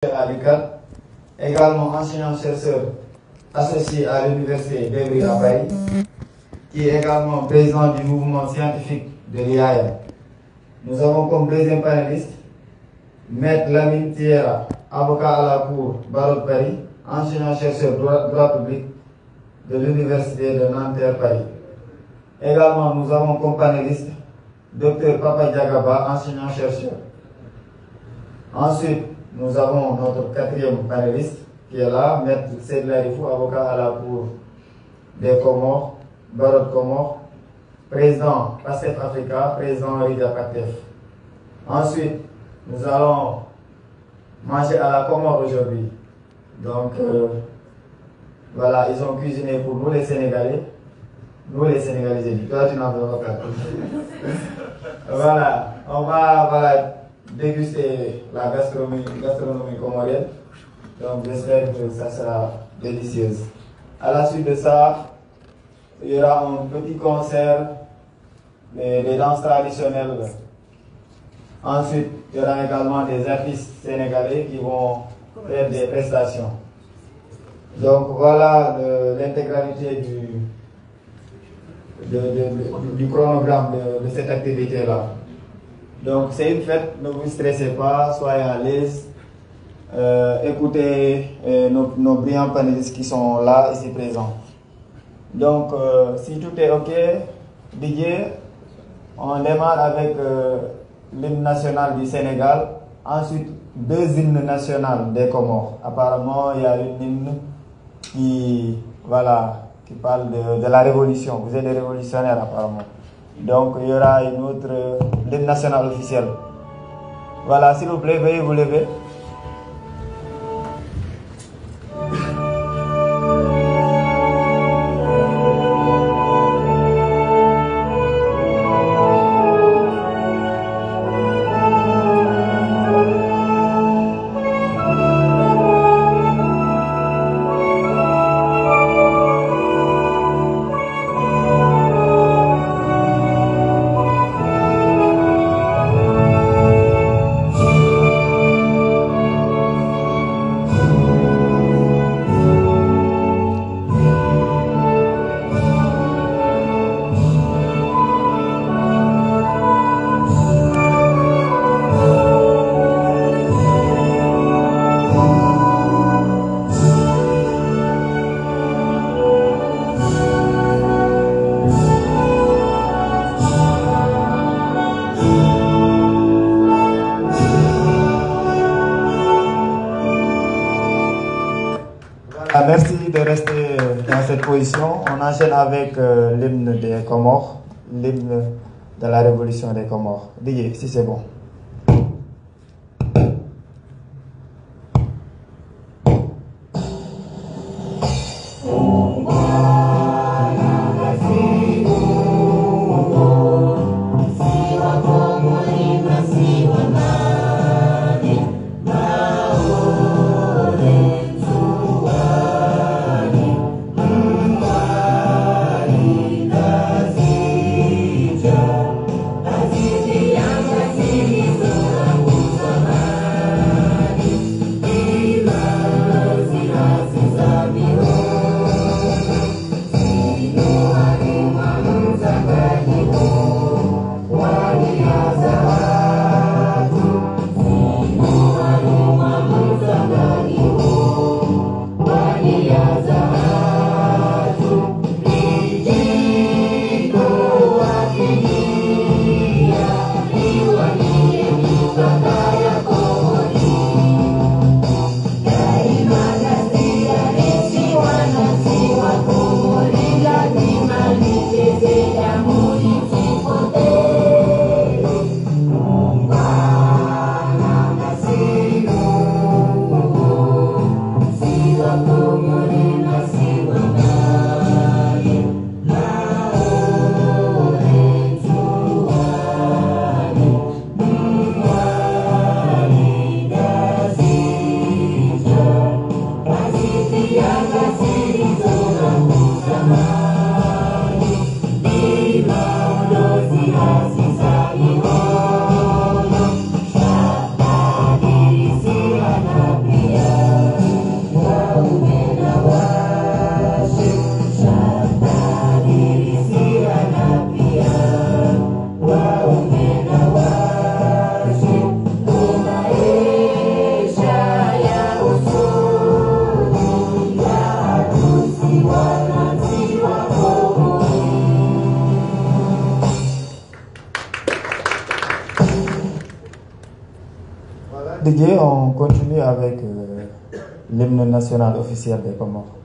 à l'UCAD, également enseignant-chercheur associé à l'Université d'Evry à Paris, qui est également président du mouvement scientifique de l'IAM. Nous avons comme deuxième panéliste Maître Lamine Thiera, avocat à la Cour barreau de Paris, enseignant-chercheur droit public de l'Université de Nanterre Paris. Également, nous avons comme panéliste Dr Papa Diagaba, enseignant-chercheur. Ensuite, nous avons notre quatrième panéliste qui est là, Maître Seyd Larifou, avocat à la Cour des Comores, barreau de Comores, président PASTEF Africa, président Ridia PASTEF. Ensuite, nous allons manger à la Comore aujourd'hui. Donc, voilà, ils ont cuisiné pour nous les Sénégalais. Nous les Sénégalais, j'ai dit, toi tu n'en veux pas. Voilà, on va déguster la gastronomie comorienne. Donc j'espère que ça sera délicieuse. À la suite de ça, il y aura un petit concert des danses traditionnelles. Ensuite, il y aura également des artistes sénégalais qui vont faire des prestations. Donc voilà l'intégralité du chronogramme de cette activité-là. Donc c'est une fête, ne vous stressez pas, soyez à l'aise, écoutez nos brillants panélistes qui sont là, ici présents. Donc si tout est ok, Didier, on démarre avec l'hymne national du Sénégal, ensuite deux hymnes nationaux des Comores. Apparemment, il y a une hymne qui parle de la révolution. Vous êtes des révolutionnaires apparemment. Donc il y aura une autre, l'hymne national officiel. Voilà, s'il vous plaît, veuillez vous lever. Merci de rester dans cette position. On enchaîne avec l'hymne des Comores, l'hymne de la révolution des Comores. Didier, si c'est bon. Azizi Didier, on continue avec l'hymne national officiel des Comores.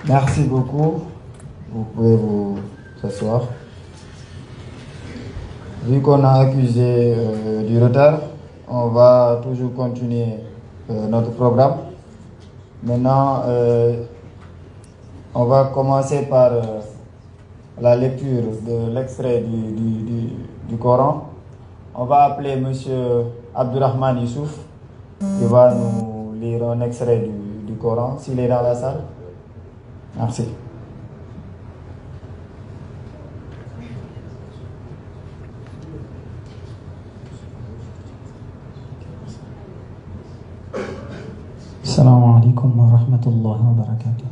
Merci beaucoup. Vous pouvez vous s'asseoir. Vu qu'on a accusé du retard, on va toujours continuer notre programme. Maintenant, on va commencer par la lecture de l'extrait du Coran. On va appeler M. Abdurrahman Youssouf qui va nous lire un extrait du Coran, s'il est dans la salle. Merci. Assalamu alaikum wa rahmatullahi wa barakatuh.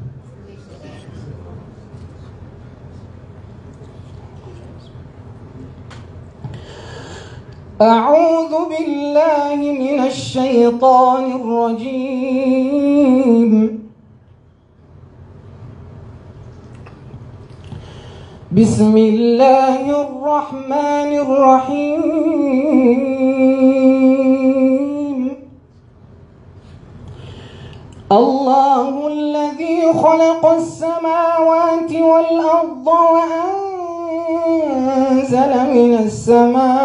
أعوذ بالله من الشيطان الرجيم. بسم الله الرحمن الرحيم. الله الذي خلق السماوات والأرض وأنزل من السماء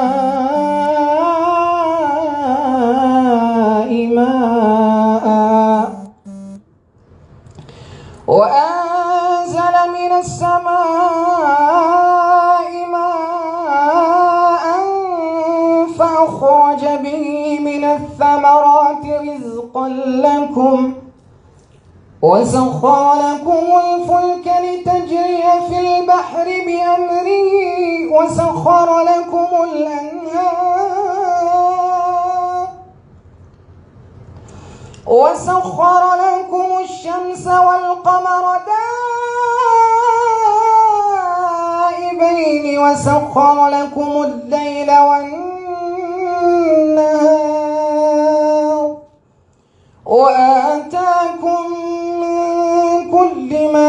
ماء فأخرج به من الثمرات رزقا لكم وسخر لكم الفلك لتجري في البحر بأمره وسخر لكم الأنهار وسخر لكم الشمس والقمر دائبين وسخر لكم الليل والنهار وآتاكم من كل ما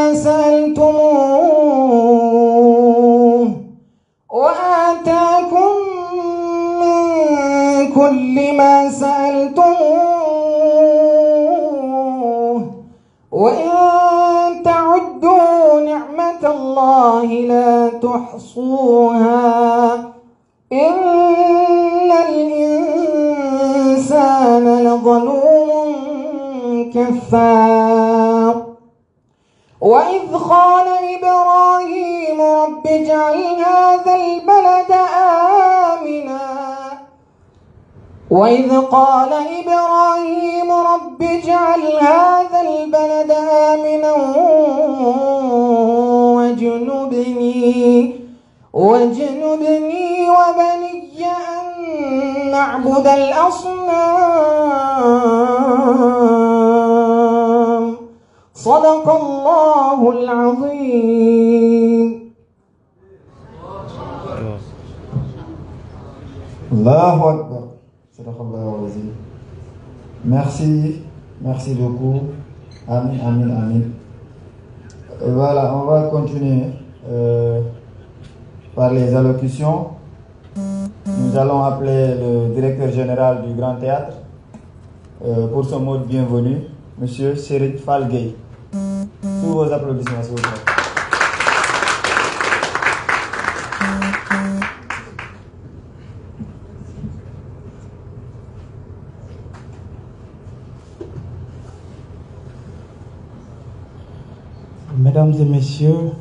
سألتموه وإن تعدوا نعمة الله لا تحصوها إن الإنسان لظلوم كفار. وإذ قال إبراهيم رب اجعل هذا البلد آمنا واجنبني وبني أن نعبد الأصنام صدق الله العظيم. Allahu Akbar. Merci, merci beaucoup. Amin, amin, amin. Voilà, on va continuer par les allocutions. Nous allons appeler le directeur général du Grand Théâtre pour son mot de bienvenue, Monsieur Serigne Fall Gueye. Tous vos applaudissements, s'il vous plaît. Mesdames et messieurs,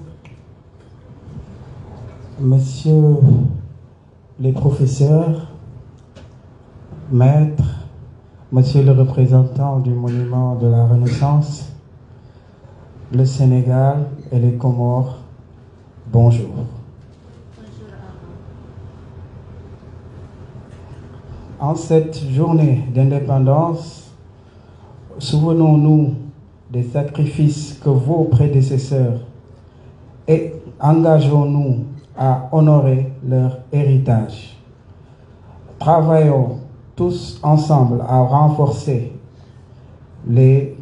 messieurs les professeurs, maîtres, monsieur le représentant du monument de la Renaissance, le Sénégal et les Comores, bonjour. En cette journée d'indépendance, souvenons-nous des sacrifices que vos prédécesseurs et engageons-nous à honorer leur héritage. Travaillons tous ensemble à renforcer les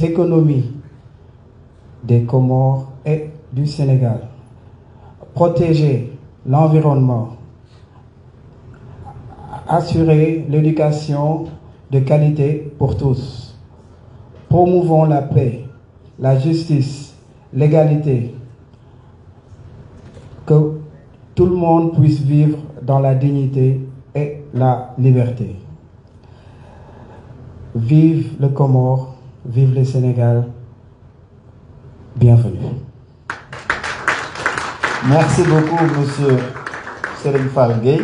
économies des Comores et du Sénégal, protéger l'environnement, assurer l'éducation de qualité pour tous. Promouvons la paix, la justice, l'égalité, que tout le monde puisse vivre dans la dignité et la liberté. Vive le Comore, vive le Sénégal, bienvenue. Merci beaucoup, Monsieur Serigne Fall Gueye,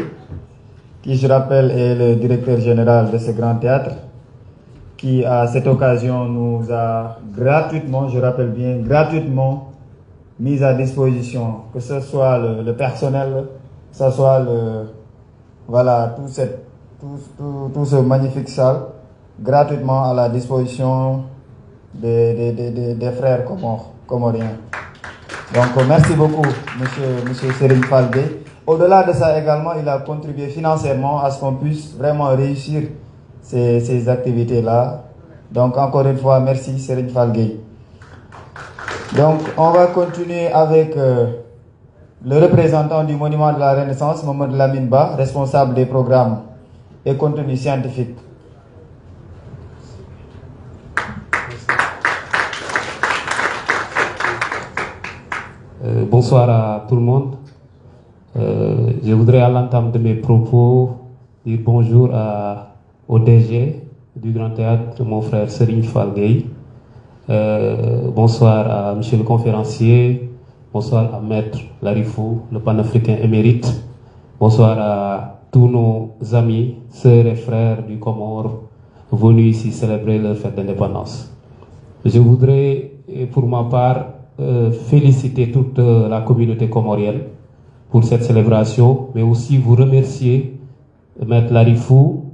qui, je rappelle, est le directeur général de ce grand théâtre, qui à cette occasion nous a gratuitement, je rappelle bien, gratuitement mis à disposition, que ce soit le personnel, que ce soit voilà, tout ce magnifique salle, gratuitement à la disposition des frères comoriens. Donc merci beaucoup, monsieur Serigne Fall Gueye. Au-delà de ça également, il a contribué financièrement à ce qu'on puisse vraiment réussir ces activités-là. Donc encore une fois, merci Serigne Fall Gueye. Donc on va continuer avec le représentant du monument de la Renaissance, Mamadou Lamine Ba, responsable des programmes et contenus scientifiques. Bonsoir à tout le monde. Je voudrais à l'entame de mes propos dire bonjour au DG du Grand Théâtre, mon frère Serigne Fall Gueye. Bonsoir à monsieur le conférencier. Bonsoir à Maître Larifou, le panafricain émérite. Bonsoir à tous nos amis, sœurs et frères du Comore venus ici célébrer leur fête d'indépendance. Je voudrais, pour ma part, féliciter toute la communauté comorienne pour cette célébration, mais aussi vous remercier, Maître Larifou,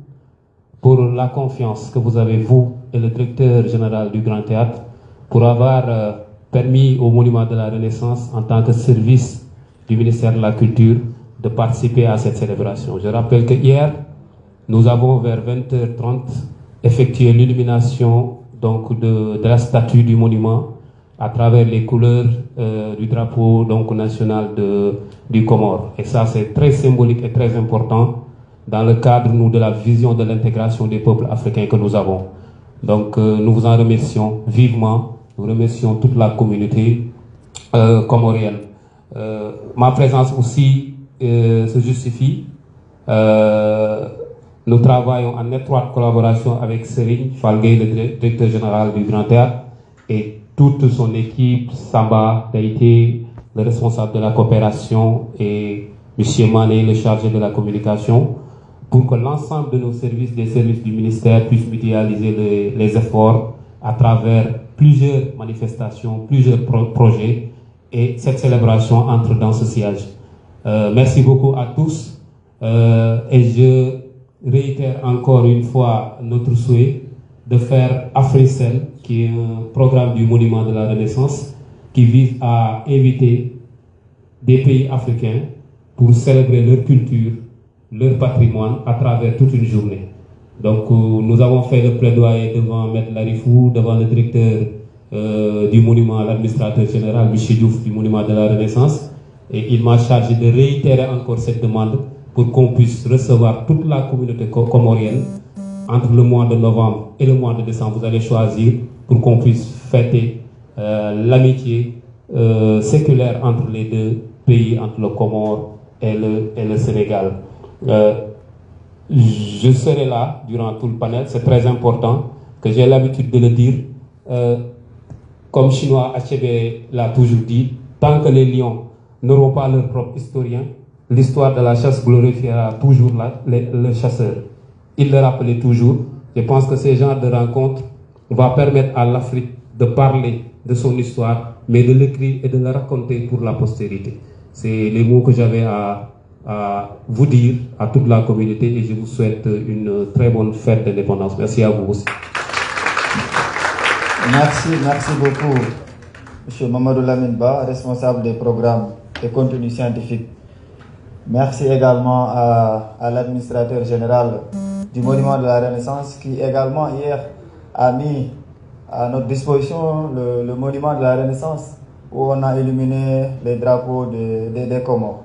pour la confiance que vous avez, vous et le directeur général du Grand Théâtre, pour avoir permis au Monument de la Renaissance, en tant que service du ministère de la Culture, de participer à cette célébration. Je rappelle que hier, nous avons vers 20h30 effectué l'illumination donc de la statue du monument à travers les couleurs du drapeau donc national du Comore. Et ça, c'est très symbolique et très important dans le cadre de la vision de l'intégration des peuples africains que nous avons. Donc nous vous en remercions vivement. Nous remercions toute la communauté comorienne. Ma présence aussi se justifie. Nous travaillons en étroite collaboration avec Serigne Fall Gueye, le directeur général du Grand Théâtre, et toute son équipe, Samba Daïté, le responsable de la coopération, et M. Mané, le chargé de la communication, pour que l'ensemble de nos services, des services du ministère, puissent mutualiser les efforts à travers plusieurs manifestations, plusieurs projets, et cette célébration entre dans ce sillage. Merci beaucoup à tous, et je réitère encore une fois notre souhait de faire Africell, qui est un programme du Monument de la Renaissance, qui vise à inviter des pays africains pour célébrer leur culture, leur patrimoine à travers toute une journée. Donc nous avons fait le plaidoyer devant M. Larifou, devant le directeur du monument, l'administrateur général, M. Diouf du Monument de la Renaissance, et il m'a chargé de réitérer encore cette demande pour qu'on puisse recevoir toute la communauté comorienne entre le mois de novembre et le mois de décembre. Vous allez choisir pour qu'on puisse fêter l'amitié séculaire entre les deux pays, entre le Comore et le Sénégal. Je serai là durant tout le panel, c'est très important que j'ai l'habitude de le dire. Comme Chinois Achebe l'a toujours dit, tant que les lions n'auront pas leur propre historien, l'histoire de la chasse glorifiera toujours le chasseur. Il le rappelait toujours. Je pense que ces genres de rencontres vont permettre à l'Afrique de parler de son histoire, mais de l'écrire et de la raconter pour la postérité. C'est les mots que j'avais à vous dire, à toute la communauté, et je vous souhaite une très bonne fête d'indépendance. Merci à vous aussi. Merci beaucoup, M. Mamadou Lamine Ba, responsable des programmes et contenus scientifiques. Merci également à l'administrateur général du Monument de la Renaissance, qui également hier a mis à notre disposition le Monument de la Renaissance, où on a illuminé les drapeaux des Comores.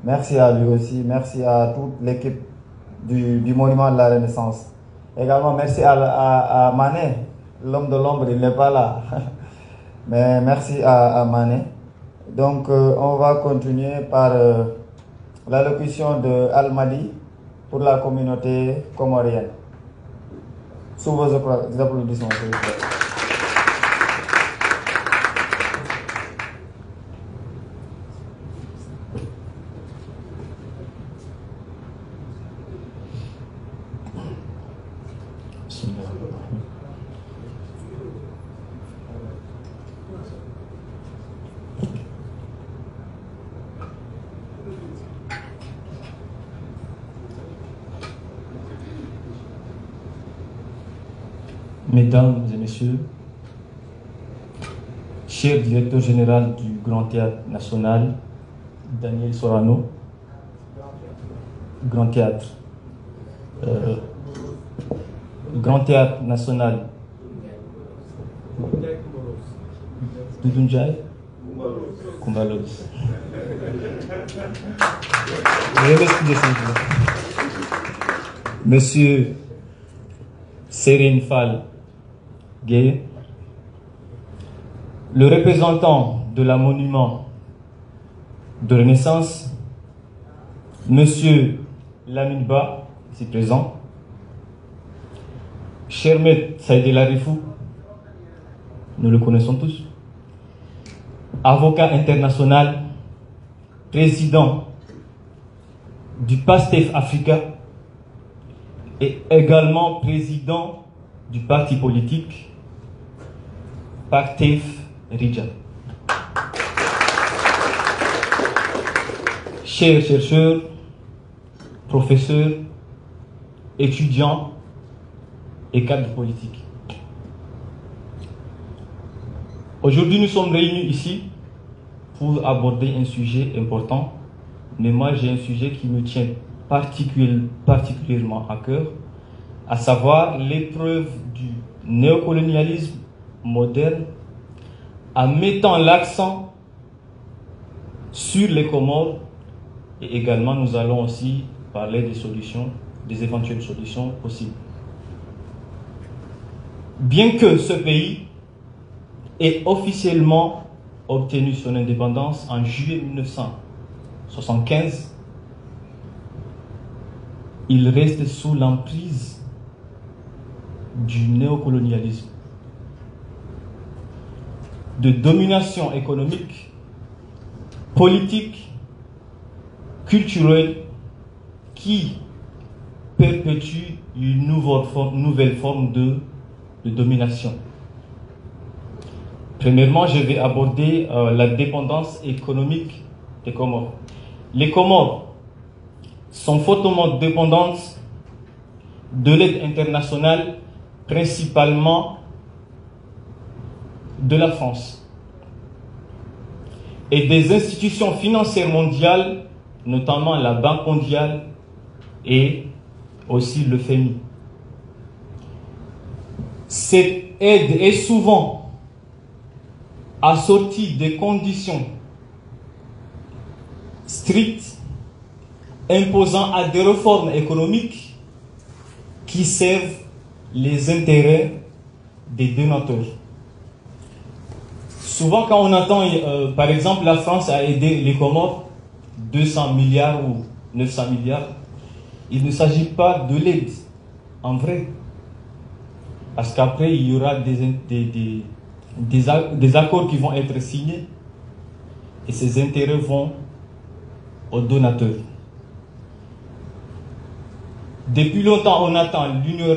Merci à lui aussi, merci à toute l'équipe du Monument de la Renaissance. Également merci à Mané, l'homme de l'ombre, il n'est pas là. Mais merci à Mané. Donc on va continuer par l'allocution de Al-Madi pour la communauté comorienne. Sous vos applaudissements, s'il vous plaît. Mesdames et messieurs, cher directeur général du Grand Théâtre National, Daniel Sorano, Grand Théâtre, Grand Théâtre National, Doudou Kumbalos. Monsieur Serine Fall Gueye, le représentant de la Monument de Renaissance, Monsieur Lamine Ba, ici présent, cher maître Saïd Larifou, nous le connaissons tous, avocat international, président du PASTEF Africa et également président du parti politique PASTEF Rija. Chers chercheurs, professeurs, étudiants et cadres politiques. Aujourd'hui, nous sommes réunis ici pour aborder un sujet important, mais moi j'ai un sujet qui me tient particulièrement à cœur, à savoir l'épreuve du néocolonialisme moderne, en mettant l'accent sur les Comores, et également nous allons aussi parler des solutions, des éventuelles solutions possibles. Bien que ce pays ait officiellement obtenu son indépendance en juillet 1975, il reste sous l'emprise du néocolonialisme, de domination économique, politique, culturelle, qui perpétue une nouvelle forme de domination. Premièrement, je vais aborder la dépendance économique des Comores. Les Comores sont fortement dépendantes de l'aide internationale, principalement de la France, et des institutions financières mondiales, notamment la Banque mondiale et aussi le FMI. Cette aide est souvent assortie des conditions strictes imposant à des réformes économiques qui servent les intérêts des donateurs. Souvent, quand on entend, par exemple, la France a aidé les Comores 200 milliards ou 900 milliards, il ne s'agit pas de l'aide, en vrai. Parce qu'après, il y aura des accords qui vont être signés et ces intérêts vont aux donateurs. Depuis longtemps, on attend l'Union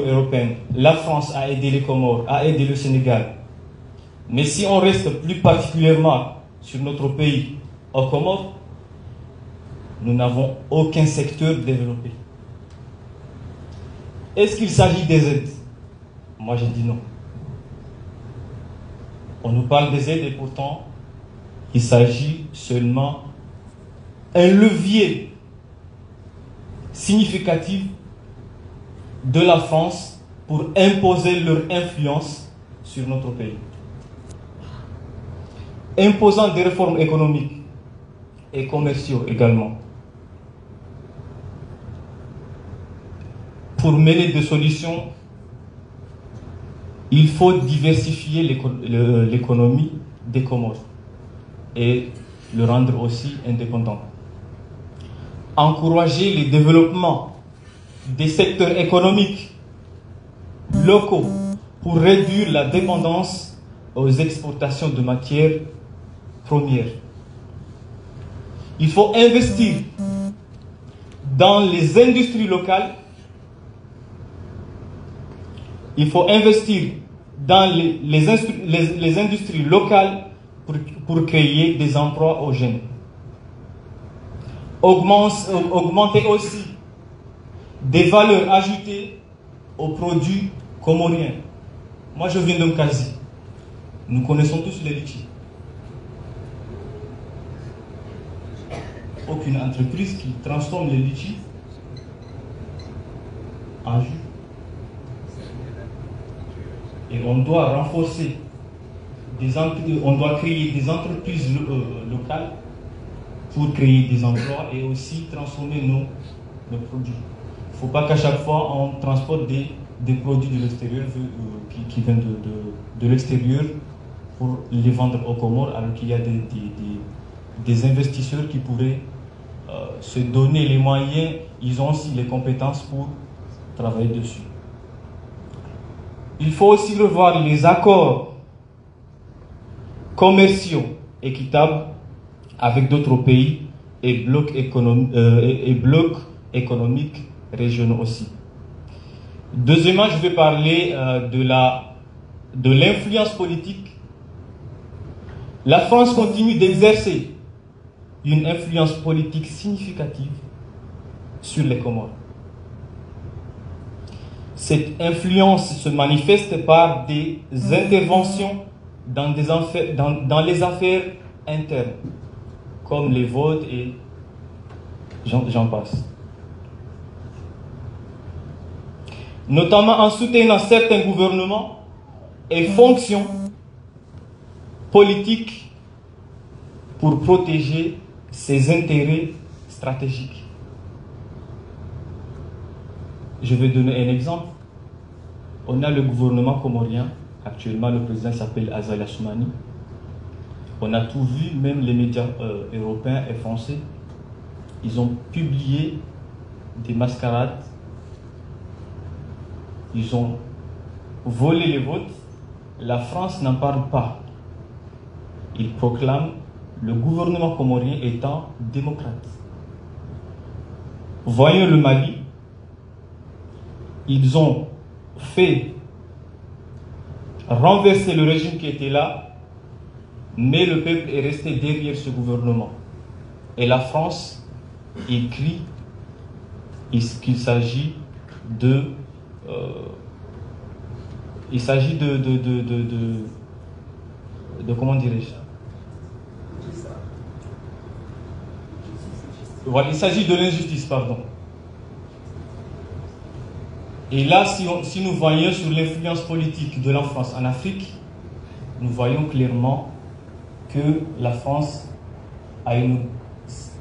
européenne. La France a aidé les Comores, a aidé le Sénégal. Mais si on reste plus particulièrement sur notre pays, aux Comores, nous n'avons aucun secteur développé. Est-ce qu'il s'agit des aides? Moi, je dis non. On nous parle des aides et pourtant, il s'agit seulement d'un levier significatif de la France pour imposer leur influence sur notre pays. Imposant des réformes économiques et commerciaux également. Pour mener des solutions, il faut diversifier l'économie des Comores et le rendre aussi indépendant. Encourager le développement des secteurs économiques locaux pour réduire la dépendance aux exportations de matières premières. Il faut investir dans les industries locales. Il faut investir dans les industries locales pour créer des emplois aux jeunes. Augmenter aussi des valeurs ajoutées aux produits comoriens. Moi, je viens de Mkazi. Nous connaissons tous les litchis. Aucune entreprise qui transforme les litchis en jus. Et on doit renforcer on doit créer des entreprises locales pour créer des emplois et aussi transformer nos produits. Il ne faut pas qu'à chaque fois on transporte des produits de l'extérieur qui viennent de l'extérieur pour les vendre aux Comores, alors qu'il y a des investisseurs qui pourraient se donner les moyens, ils ont aussi les compétences pour travailler dessus. Il faut aussi revoir les accords commerciaux équitables avec d'autres pays et blocs économiques régionaux aussi. Deuxièmement, je vais parler de l'influence politique. La France continue d'exercer une influence politique significative sur les Comores. Cette influence se manifeste par des interventions dans les affaires internes, comme les votes et j'en passe. Notamment en soutenant certains gouvernements et fonctions politiques pour protéger ses intérêts stratégiques. Je vais donner un exemple. On a le gouvernement comorien. Actuellement, le président s'appelle Azali Assoumani. On a tout vu, même les médias européens et français. Ils ont publié des mascarades. Ils ont volé les votes. La France n'en parle pas. Ils proclament le gouvernement comorien étant démocrate. Voyons le Mali. Ils ont fait renverser le régime qui était là, mais le peuple est resté derrière ce gouvernement. Et la France écrit qu'il s'agit il s'agit de comment dirais-je? Voilà, il s'agit de l'injustice, pardon. Et là, si nous voyons sur l'influence politique de la France en Afrique, nous voyons clairement que la France a une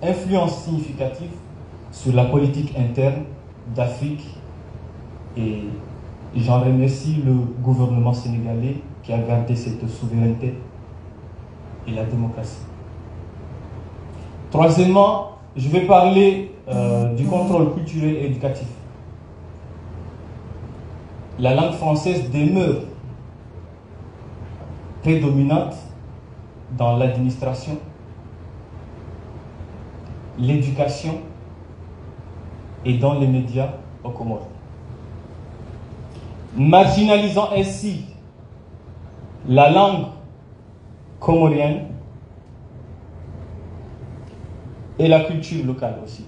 influence significative sur la politique interne d'Afrique. Et j'en remercie le gouvernement sénégalais qui a gardé cette souveraineté et la démocratie. Troisièmement, je vais parler du contrôle culturel et éducatif. La langue française demeure prédominante dans l'administration, l'éducation et dans les médias aux Comores. Marginalisant ainsi la langue comorienne et la culture locale aussi.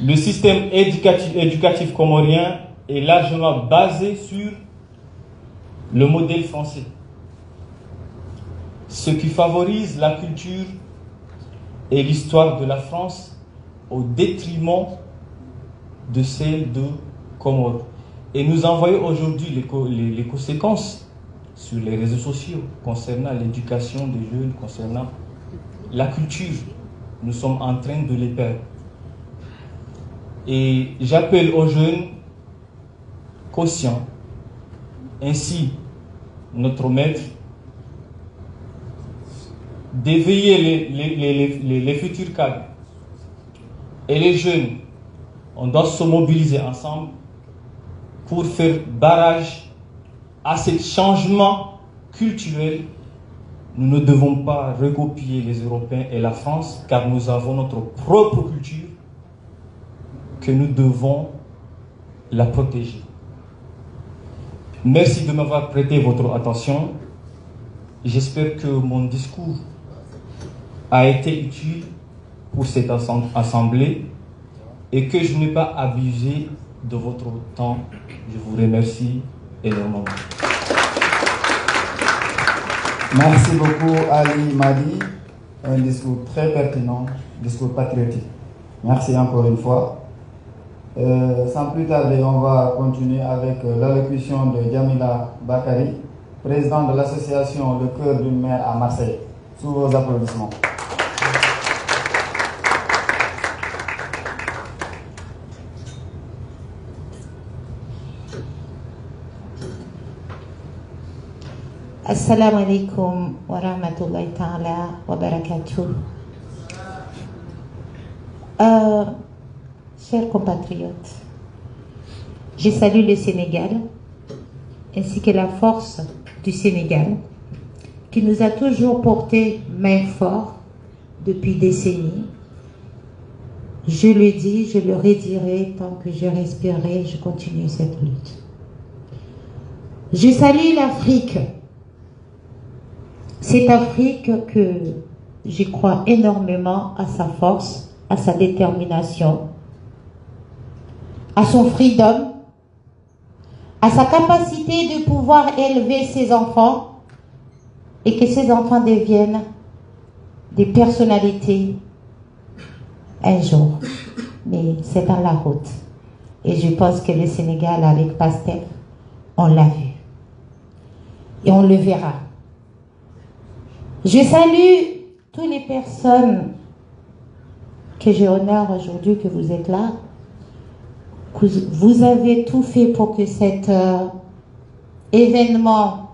Le système éducatif comorien est largement basé sur le modèle français, ce qui favorise la culture et l'histoire de la France au détriment de celle de Comores. Et nous en voyons aujourd'hui les conséquences sur les réseaux sociaux concernant l'éducation des jeunes, concernant la culture. Nous sommes en train de les perdre. Et j'appelle aux jeunes conscients, ainsi notre maître, d'éveiller les futurs cadres. Et les jeunes, on doit se mobiliser ensemble pour faire barrage à ce changement culturel. Nous ne devons pas recopier les Européens et la France, car nous avons notre propre culture que nous devons la protéger. Merci de m'avoir prêté votre attention. J'espère que mon discours a été utile pour cette assemblée et que je n'ai pas abusé de votre temps. Je vous remercie énormément. Merci beaucoup Ali Madi, un discours très pertinent, discours patriotique. Merci encore une fois. Sans plus tarder, on va continuer avec l'allocution de Jamila Bakari, présidente de l'association Le Cœur d'une Mère à Marseille. Sous vos applaudissements. Assalamu alaikum wa rahmatullahi ta'ala wa barakatuh. Chers compatriotes, je salue le Sénégal ainsi que la force du Sénégal qui nous a toujours porté main forte depuis des décennies. Je le dis, je le redirai tant que je respirerai, je continue cette lutte. Je salue l'Afrique. Cette Afrique que je crois énormément à sa force, à sa détermination, à son freedom, à sa capacité de pouvoir élever ses enfants et que ces enfants deviennent des personnalités un jour. Mais c'est dans la route. Et je pense que le Sénégal avec Pastef, on l'a vu. Et on le verra. Je salue toutes les personnes que j'ai honneur aujourd'hui que vous êtes là. Que vous avez tout fait pour que cet événement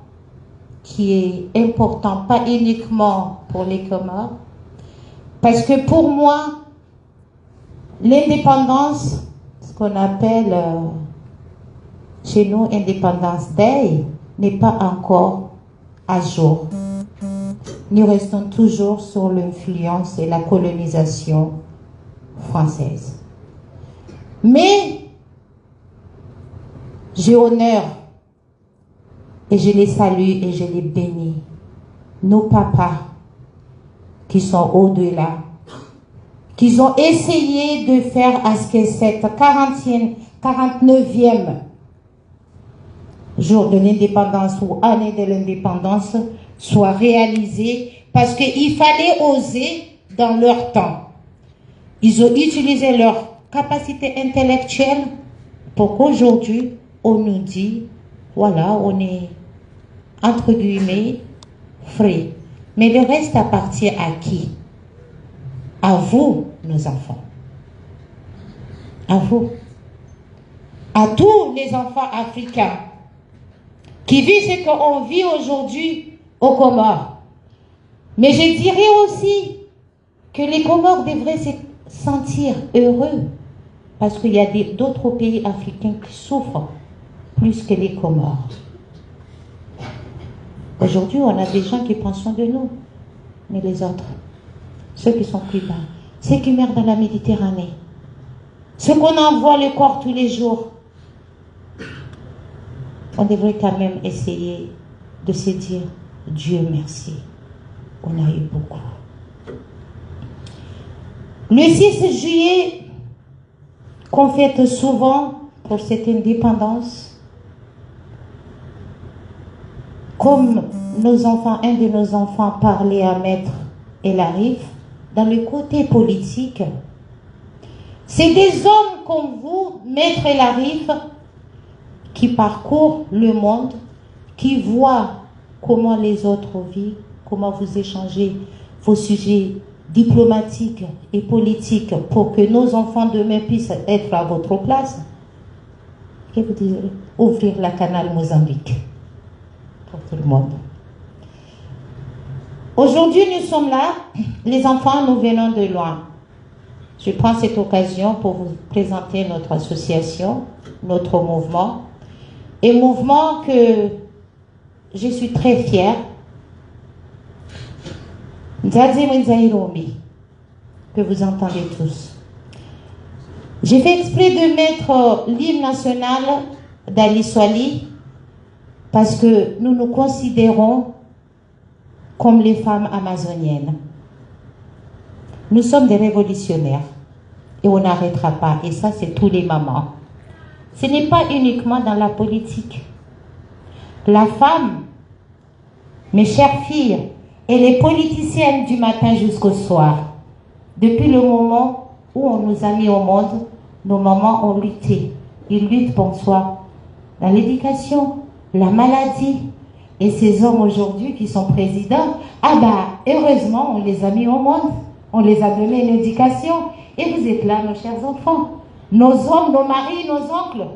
qui est important, pas uniquement pour les Comores, parce que pour moi, l'indépendance, ce qu'on appelle chez nous Independence Day, n'est pas encore à jour. Nous restons toujours sous l'influence et la colonisation française. Mais j'ai honneur et je les salue et je les bénis. Nos papas qui sont au-delà, qui ont essayé de faire à ce que cette 49e jour de l'indépendance ou année de l'indépendance soit réalisé parce qu'il fallait oser dans leur temps. Ils ont utilisé leur capacité intellectuelle pour qu'aujourd'hui, on nous dit, voilà, on est, entre guillemets, frais. Mais le reste appartient à qui? À vous, nos enfants. À vous. À tous les enfants africains qui vivent ce qu'on vit aujourd'hui aux Comores. Mais je dirais aussi que les Comores devraient se sentir heureux parce qu'il y a d'autres pays africains qui souffrent plus que les Comores. Aujourd'hui, on a des gens qui prennent soin de nous, mais les autres, ceux qui sont plus bas, ceux qui meurent dans la Méditerranée, ceux qu'on envoie le corps tous les jours, on devrait quand même essayer de se dire Dieu merci, on a eu beaucoup. Le 6 juillet, qu'on fête souvent pour cette indépendance, comme nos enfants, un de nos enfants parlait à Maître El Arif, dans le côté politique, c'est des hommes comme vous, Maître El Arif, qui parcourent le monde, qui voient comment les autres vivent, comment vous échangez vos sujets diplomatiques et politiques pour que nos enfants demain puissent être à votre place. Et vous dites, ouvrir la canal Mozambique pour tout le monde. Aujourd'hui, nous sommes là, les enfants, nous venons de loin. Je prends cette occasion pour vous présenter notre association, notre mouvement, un mouvement que je suis très fière. Nzadze Mwenzaïromi, que vous entendez tous. J'ai fait exprès de mettre l'hymne national d'Ali Swali parce que nous nous considérons comme les femmes amazoniennes. Nous sommes des révolutionnaires et on n'arrêtera pas. Et ça, c'est tous les mamans. Ce n'est pas uniquement dans la politique. La femme, mes chères filles, elle est politicienne du matin jusqu'au soir. Depuis le moment où on nous a mis au monde, nos mamans ont lutté. Ils luttent pour soi. Dans l'éducation, la maladie. Et ces hommes aujourd'hui qui sont présidents, ah bah, heureusement, on les a mis au monde. On les a donné une éducation. Et vous êtes là, nos chers enfants. Nos hommes, nos maris, nos oncles.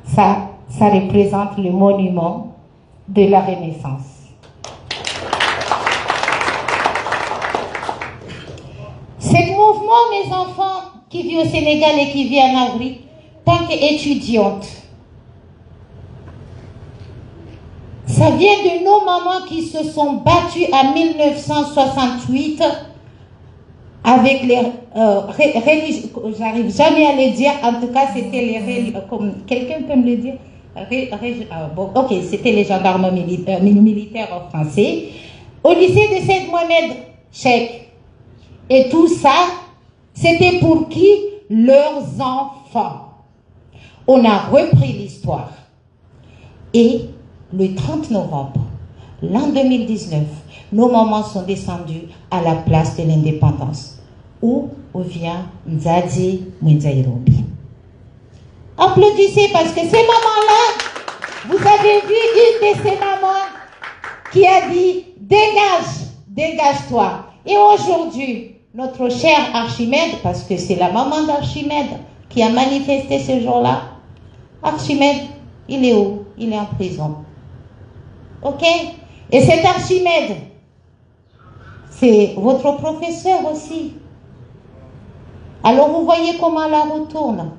Ça représente le monument de la Renaissance. Ce mouvement, mes enfants, qui vit au Sénégal et qui vit en Afrique, tant qu'étudiante, ça vient de nos mamans qui se sont battues en 1968 avec les religions, j'arrive jamais à le dire, en tout cas c'était les religions, comme quelqu'un peut me le dire, bon, ok, c'était les gendarmes militaires français, au lycée de Saint-Mohamed Cheikh. Et tout ça, c'était pour qui? Leurs enfants. On a repris l'histoire. Et le 30 novembre, l'an 2019, nos mamans sont descendues à la place de l'indépendance, où vient Nzadze Mwenzaïromi. Applaudissez parce que ces mamans-là, vous avez vu une de ces mamans qui a dit « Dégage, dégage-toi ». Et aujourd'hui, notre cher Archimède, parce que c'est la maman d'Archimède qui a manifesté ce jour-là, Archimède, il est où? Il est en prison. Ok? Et cet Archimède, c'est votre professeur aussi. Alors vous voyez comment la roue tourne.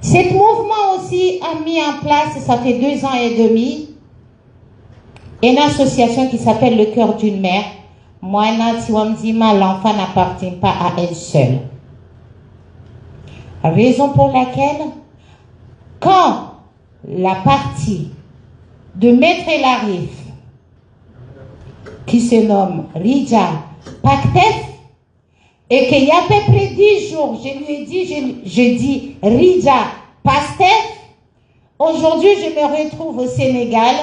Cet mouvement aussi a mis en place, ça fait 2 ans et demi, une association qui s'appelle le Cœur d'une mère. Moana Tiwamzima, l'enfant n'appartient pas à elle seule. Raison pour laquelle, quand la partie de Maître El Arif, qui se nomme Rija Paktef, et qu'il y a à peu près 10 jours, je lui ai dit, je dis Rija Pastef. Aujourd'hui, je me retrouve au Sénégal,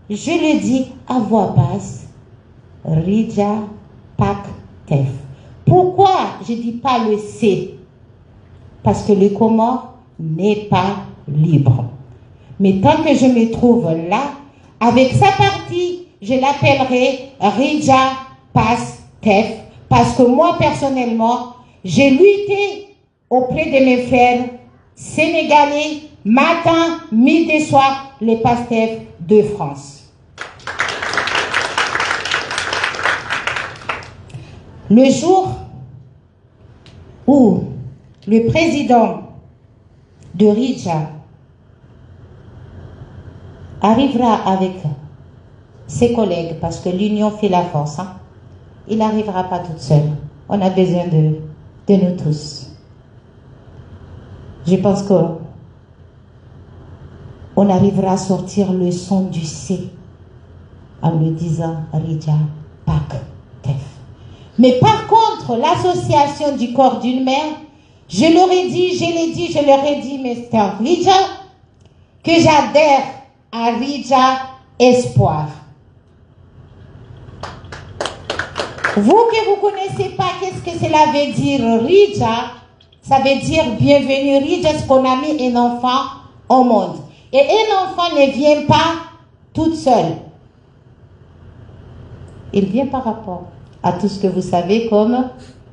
je lui dis à voix basse, Rija Pastef. Pourquoi je ne dis pas le C? Parce que le Comore n'est pas libre. Mais tant que je me trouve là, avec sa partie, je l'appellerai Rija Pastef. Parce que moi, personnellement, j'ai lutté auprès de mes frères sénégalais, matin, midi et soir, les Pastef de France. Le jour où le président de Rija arrivera avec ses collègues, parce que l'union fait la force, hein, il n'arrivera pas toute seule. On a besoin de nous tous. Je pense qu'on arrivera à sortir le son du C en le disant Rija Pastef. Mais par contre, l'association du corps d'une mère, je leur ai dit, je leur ai dit, Mr. Rija, que j'adhère à Rija Espoir. Vous que vous ne connaissez pas, qu'est-ce que cela veut dire Rija? Ça veut dire bienvenue. Rija, c'est qu'on a mis un enfant au monde. Et un enfant ne vient pas toute seule. Il vient par rapport à tout ce que vous savez comme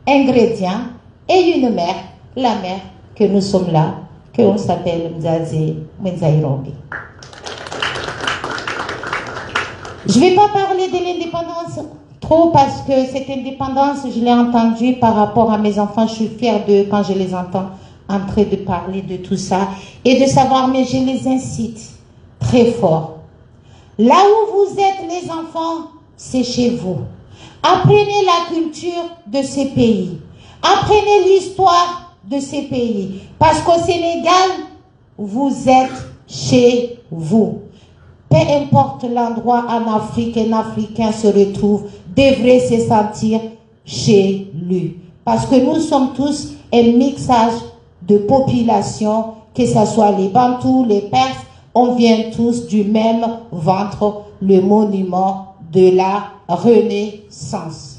ingrédients et une mère, la mère que nous sommes là, qu'on s'appelle Mwenzaïrombi. Je ne vais pas parler de l'indépendance trop parce que cette indépendance, je l'ai entendue par rapport à mes enfants. Je suis fière d'eux quand je les entends en train de parler de tout ça et de savoir, mais je les incite très fort. Là où vous êtes les enfants, c'est chez vous. Apprenez la culture de ces pays. Apprenez l'histoire de ces pays. Parce qu'au Sénégal, vous êtes chez vous. Peu importe l'endroit en Afrique, un Africain se retrouve, devrait se sentir chez lui. Parce que nous sommes tous un mixage de population, que ce soit les Bantous, les Perses, on vient tous du même ventre, le monument de la Renaissance.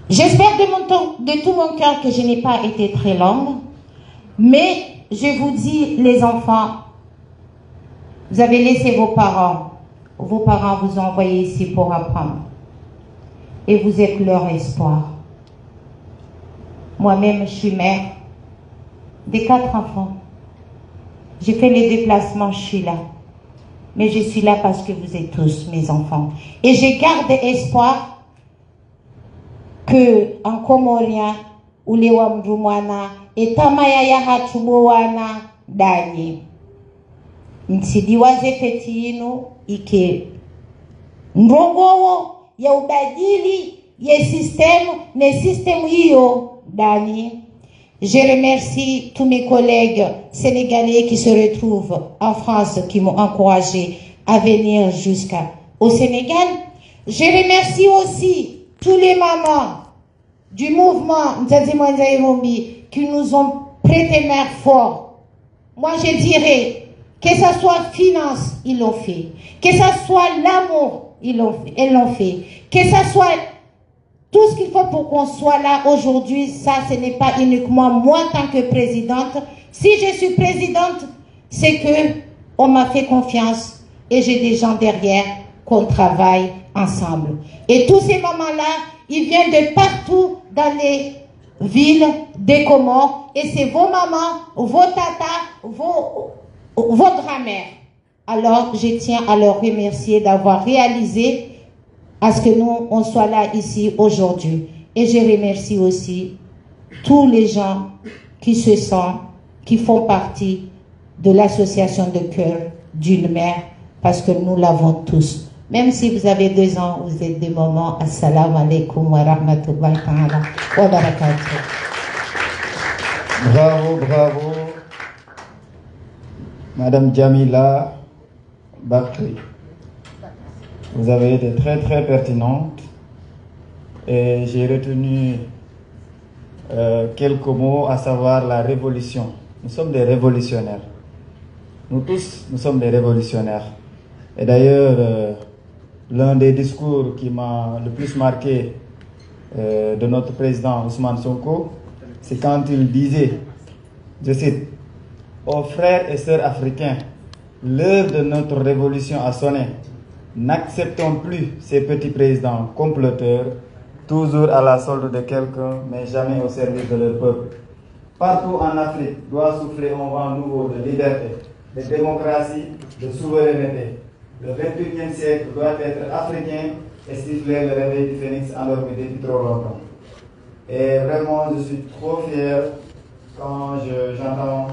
J'espère de tout mon cœur que je n'ai pas été très longue, mais je vous dis, les enfants, vous avez laissé vos parents vous ont envoyé ici pour apprendre. Et vous êtes leur espoir. Moi-même, je suis mère de 4 enfants. J'ai fait les déplacements, je suis là. Mais je suis là parce que vous êtes tous mes enfants. Et je garde espoir que en Comorien, ou les Wamdumwana, et Tamayaya Hatubowana, Dani. Msidiwaze fetinu ike ndongowo ya ubadili ya système, ne système hiyo Dani. Je remercie tous mes collègues sénégalais qui se retrouvent en France, qui m'ont encouragé à venir jusqu'au Sénégal. Je remercie aussi tous les mamans du mouvement Mzazi Mwenzaïrombi qui nous ont prêté main fort. Moi, je dirais que ça soit finance, ils l'ont fait. Que ça soit l'amour, ils l'ont fait. Que ça soit tout ce qu'il faut pour qu'on soit là aujourd'hui, ça, ce n'est pas uniquement moi en tant que présidente. Si je suis présidente, c'est que on m'a fait confiance et j'ai des gens derrière qu'on travaille ensemble. Et tous ces mamans-là, ils viennent de partout dans les villes des Comores et c'est vos mamans, vos tatas, vos grand-mères. Alors, je tiens à leur remercier d'avoir réalisé à ce que nous, on soit là ici aujourd'hui. Et je remercie aussi tous les gens qui se sentent, qui font partie de l'association de cœur d'une mère, parce que nous l'avons tous. Même si vous avez 2 ans, vous êtes des moments. Assalamu alaikum wa rahmatullahi ta'ala wa barakatuh. Bravo, bravo. Madame Jamila Bakri. Vous avez été très très pertinente et j'ai retenu quelques mots, à savoir la révolution. Nous sommes des révolutionnaires. Nous tous, nous sommes des révolutionnaires. Et d'ailleurs, l'un des discours qui m'a le plus marqué de notre président Ousmane Sonko, c'est quand il disait, je cite, « Aux frères et sœurs africains, l'heure de notre révolution a sonné. N'acceptons plus ces petits présidents comploteurs, toujours à la solde de quelqu'un, mais jamais au service de leur peuple. Partout en Afrique doit souffler un vent nouveau de liberté, de démocratie, de souveraineté. Le 21e siècle doit être africain et siffler le réveil du phénix endormi depuis trop longtemps. » Et vraiment, je suis trop fier quand j'entends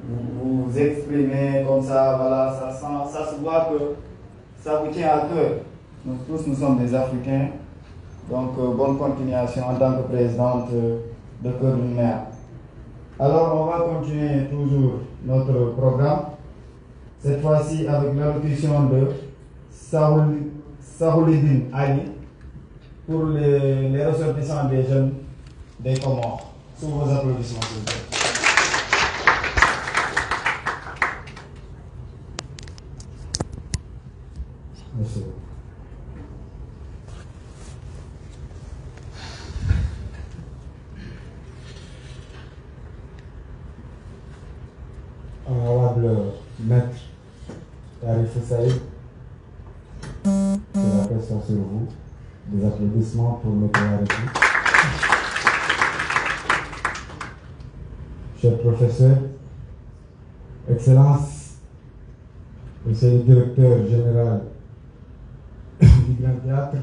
vous exprimer comme ça, voilà, ça se voit que ça vous tient à cœur. Nous tous, nous sommes des Africains, donc bonne continuation en tant que présidente de Cœur d'une Mère. Alors, on va continuer toujours notre programme, cette fois-ci avec l'allocution de Saouledine Ali pour les ressortissants des jeunes des Comores. Sous vos applaudissements, s'il vous plaît. Monsieur. Honorable Maître Tarif Saïd, c'est la question sur vous. Des applaudissements pour notre République. Chers professeurs, Excellence, Monsieur le Directeur Général du Grand Théâtre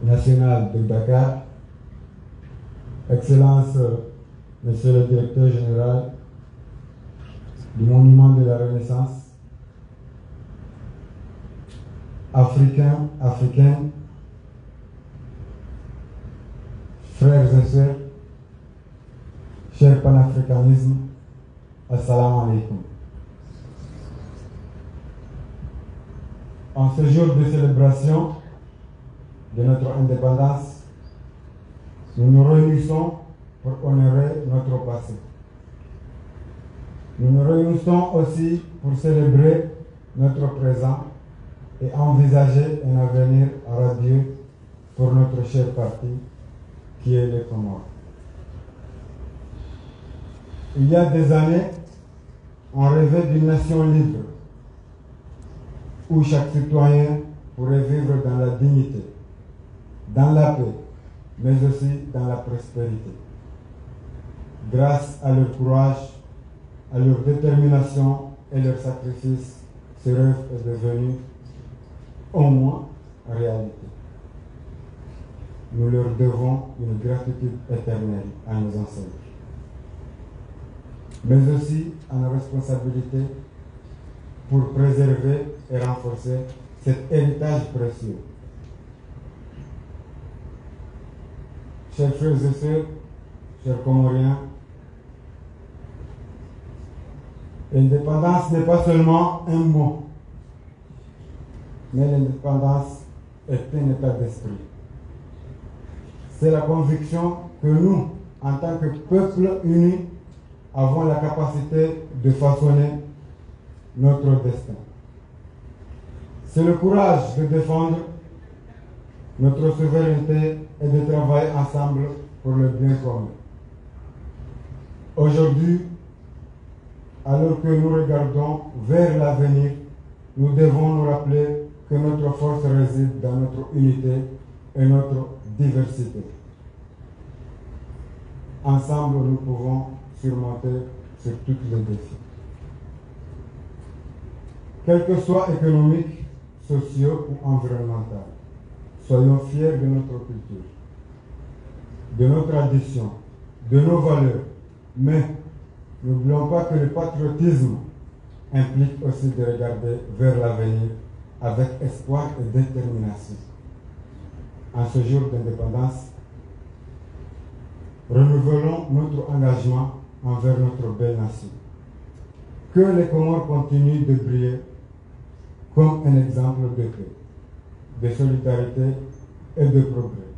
National de Dakar, Excellence, Monsieur le Directeur Général du Monument de la Renaissance, Africains, Africaines, frères et sœurs, cher panafricanisme, assalamu alaikum. En ce jour de célébration de notre indépendance, nous nous réunissons pour honorer notre passé. Nous nous réunissons aussi pour célébrer notre présent et envisager un avenir radieux pour notre cher parti qui est les Comores. Il y a des années, on rêvait d'une nation libre où chaque citoyen pourrait vivre dans la dignité, dans la paix, mais aussi dans la prospérité. Grâce à leur courage, à leur détermination et leur sacrifice, ce rêve est devenu au moins réalité. Nous leur devons une gratitude éternelle à nos ancêtres, mais aussi à nos responsabilités pour préserver et renforcer cet héritage précieux. Chers frères et sœurs, chers Comoriens, l'indépendance n'est pas seulement un mot, mais l'indépendance est un état d'esprit. C'est la conviction que nous, en tant que peuple uni, avons la capacité de façonner notre destin. C'est le courage de défendre notre souveraineté et de travailler ensemble pour le bien commun. Aujourd'hui, alors que nous regardons vers l'avenir, nous devons nous rappeler que notre force réside dans notre unité et notre diversité. Ensemble, nous pouvons surmonter sur tous les défis. Quels que soient économiques, sociaux ou environnementaux, soyons fiers de notre culture, de nos traditions, de nos valeurs, mais n'oublions pas que le patriotisme implique aussi de regarder vers l'avenir avec espoir et détermination. En ce jour d'indépendance, renouvelons notre engagement envers notre belle nation. Que les Comores continuent de briller comme un exemple de paix, de solidarité et de progrès.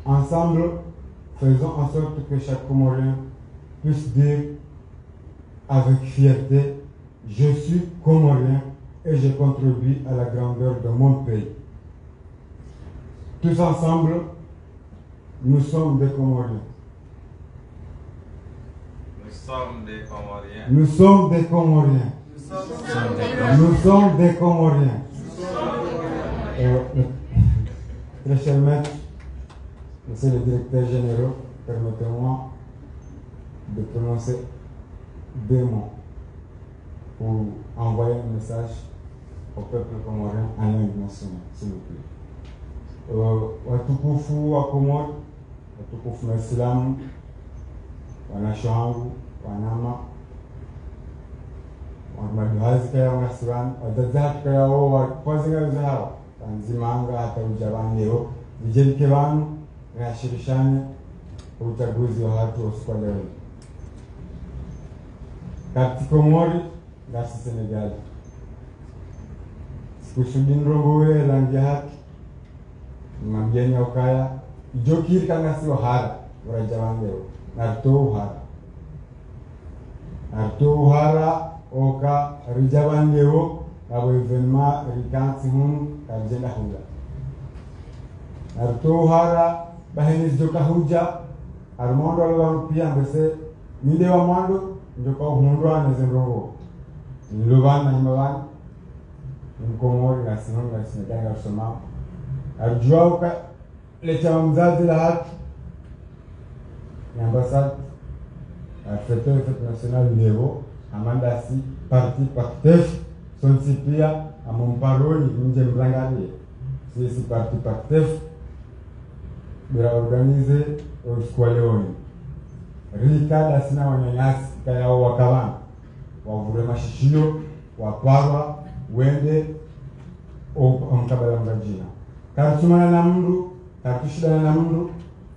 Ensemble, faisons en sorte que chaque Comorien puisse dire avec fierté, je suis Comorien et je contribue à la grandeur de mon pays. Tous ensemble, nous sommes des Comoriens. Nous sommes des Comoriens. Nous sommes des Comoriens. Nous sommes des Comoriens. Très cher maître, monsieur le directeur général, permettez-moi de prononcer deux mots pour envoyer un message au peuple comorien en langue nationale, s'il vous plaît. Watukufu wa Komoro, watukufu na Waislamu, wanasho wangu, wanama, maduhazi kaya wanasirani, wazazi kaya wao wapazinga uzahawa, tanzimanga hata ujabani leo, vijemke wanu, reashirishane, uchaguzi wa hatu wa siku leo. Kati Komori, ngasi Senegal. Sikusudi nrongowe langi haki, mambia ya ukaya, ijokiri kangasi wahara, urajawan leo, narto uhara. Narto uhara, oka rijawan leo, abo evenma rikansi hunu, karjenda huja. Narto uhara, bahenis joka huja, armondo alwan pia mbese, mide wa mwando, joka hundwa nezenrongo. Niluban na himawan, Komori na Sinoni na Senegal na Soma. Arjua uka lecha mzazi la haki ni ambassade fête nationale leo amanda si parti Pactef sonsi pia amomparoni nje mrangani si parti Pactef bila organize uskwaleoni rika dasina wanyanyasi kaya wakawana wavure mashishio waparwa wende omkabala mrajina kartumana na mndu kartushidana na mndu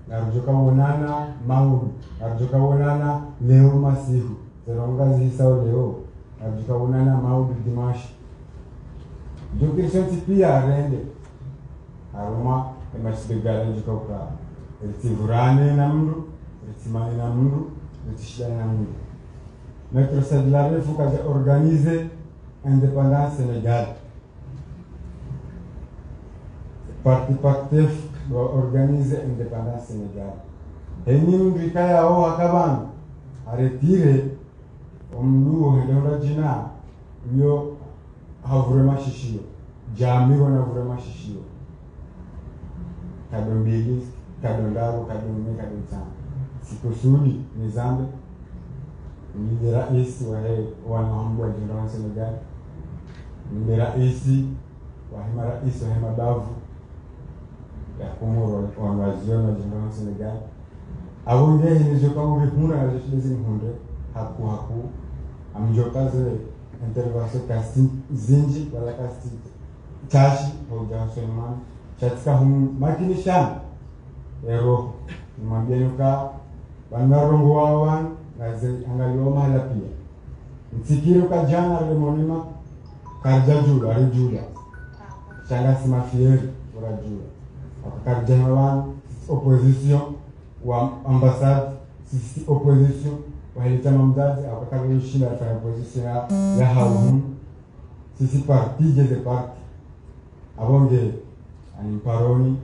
narujoka wonana maulu narujoka wonana leo masihu zelongazi hisao leo narujoka wonana maulu dimashi jokirishonti pia rende aroma emashidegala njuka uka ritivurane na mndu ritimane na mndu ritishidane na mndu Maître Sadlare faut qu'elle organise indépendance Sénégal. Parti Pactef doit organiser indépendance Sénégal. Et nous, Rikaya o Akaban, a retiré Omlu Hedonda Jina, yo a vraiment chichio. Jami on a vraiment chichio. Kadon Bigis, Kadon Daro, Kadon Me, Kadon Tan. Sikosuli, Nizambe. Ni rais wa mambo ya jirani Senegal, ni rais wa hima rais wa hima bavu ya Komoro wa waziona jirani Senegal. Awonge hinijoka urihuna ya jeshidezi mhunde haku amjokaze intervention casting zinji wala casting chashi hoja Suleiman chatika hum makini shana ero mwambia yuka banarongo wawan angaliwa mahala pia mtikiro kajana remonima karja jula rejula changa simafieri ora jula akarja mawan opposition wa ambassade sisi opposition wa hilita mamdazi akakalo shinda fa opposition ya hawum sisi parti de parti abonge ani paroni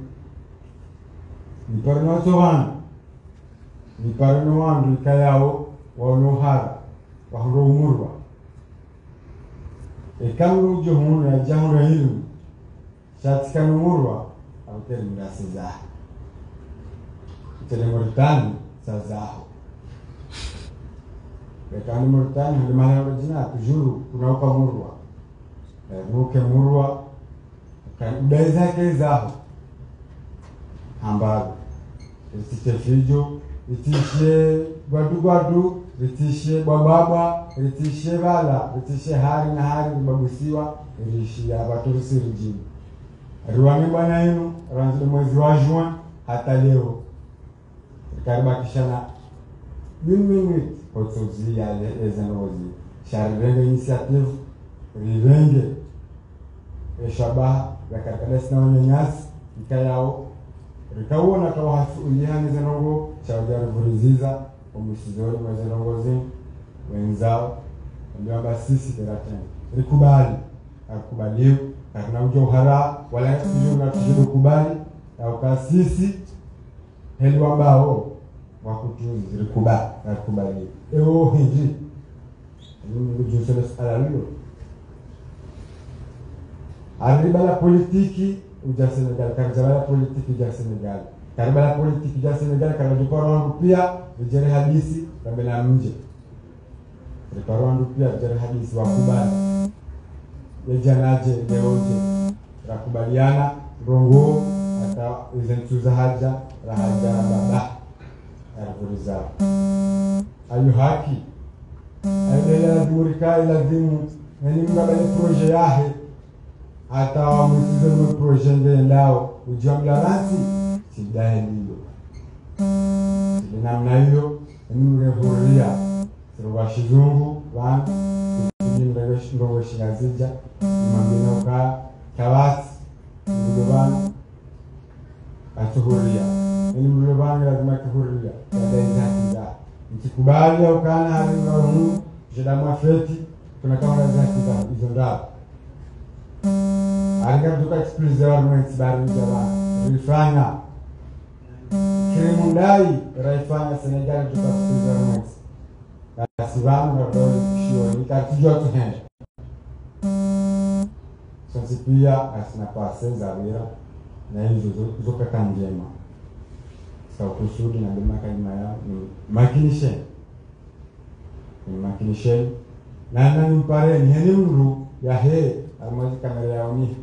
ni parno sovan ni parno wandu kayao wanohara wahuro umurwa ekamru johun ya jahun hilu shatika umurwa autel mrasiza tele Mauritanie sazaho ekani Mauritanie ndi mahali jina tujuru kunauka murwa nuke murwa kan udaiza kezaho ambago isitefijo itishe gwadu ritishe bababa ritishe bala ritishe hari na hari babusiwa rishi ya baturisi rijini riwani bwana yenu ranzile mwezi wa juin hata leo karibakishana 1 minute otozi ya ezenozi sharenge initiative rivenge eshabaha ya karkalesi na wanyanyasi ikayao rikawona kawahafu ulihani zenongo chawajari vuriziza umusizori mwezenongozi wenzao ndio basisi terateni rikubali akubaliwa kana ujo hara wala sijui na tujikubali au kasisi heli ambao wakutuzi rikubali akubali ewo hindi ni jusele sala lilo arriba la politiki uja Senegal karja la politiki uja Senegal karba la politiki uja Senegal karba jiporo pia ujere hadisi kabla mje jiporo pia ujere hadisi wakubali yejanaje leoje rakubaliana rongo hata izentuza haja rahaja baba arvuriza ayu haki aidela durika ilazimu yani mgabale projet yahe hata msizo mu projet ndelao ujamla rasi sidai ndio namna hiyo ni huria sio shizungu wan ndongo shingazija mambino ka kawasi ndoban atuhuria ni mdoban lazima kuhuria ndio mtikubali au kana hali ngumu jida mafeti kuna kama zaki hizo ndao alika tuka express government bari jamaa rifanya Kirimundai raifanya Senegal tuka express government Sivamu na dole kishio nikatijua tuhende sasa pia asina pase zawira na hizo zoka kanjema sawa kusudi na dema kama ya makinishe na nani mpare ni heni mru ya he amaji kamera yao ni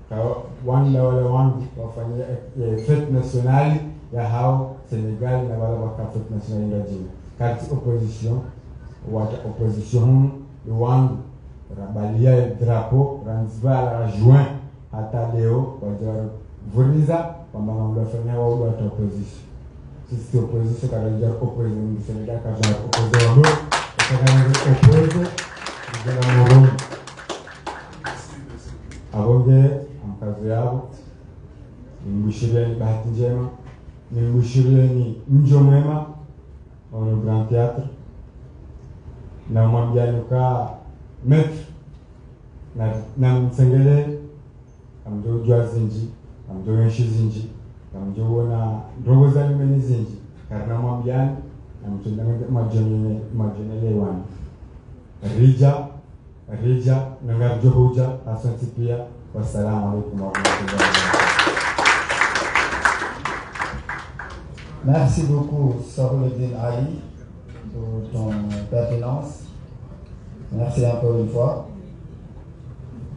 kwa wanda wale wangu wafanya fete nationali ya hao Senegal na wala wakafete nationali ya jina kati opposition wata opposition wangu rabalia drapo ranzvala la juin hata leo wajara vuriza kwamba wanafanya wao wata opposition sisi opposition karaja opposition Senegal kaja opposition opposition jana moro abonge amkazi yao nimbushirieni bahati njema nimbushirieni mjo mwema au Grand Théâtre na mwambianuka metro na msengele amjojwa zinji amjoyeshi zinji amjona ndogo za nimeni zinji karna mwambiani na mtunda majonele wani rija na ngarjo hoja asante pia wassalamu alaykum wa rahmatullahi wa barakatuh. Merci beaucoup Sarouledine Ali pour ton pertinence. Merci encore une fois.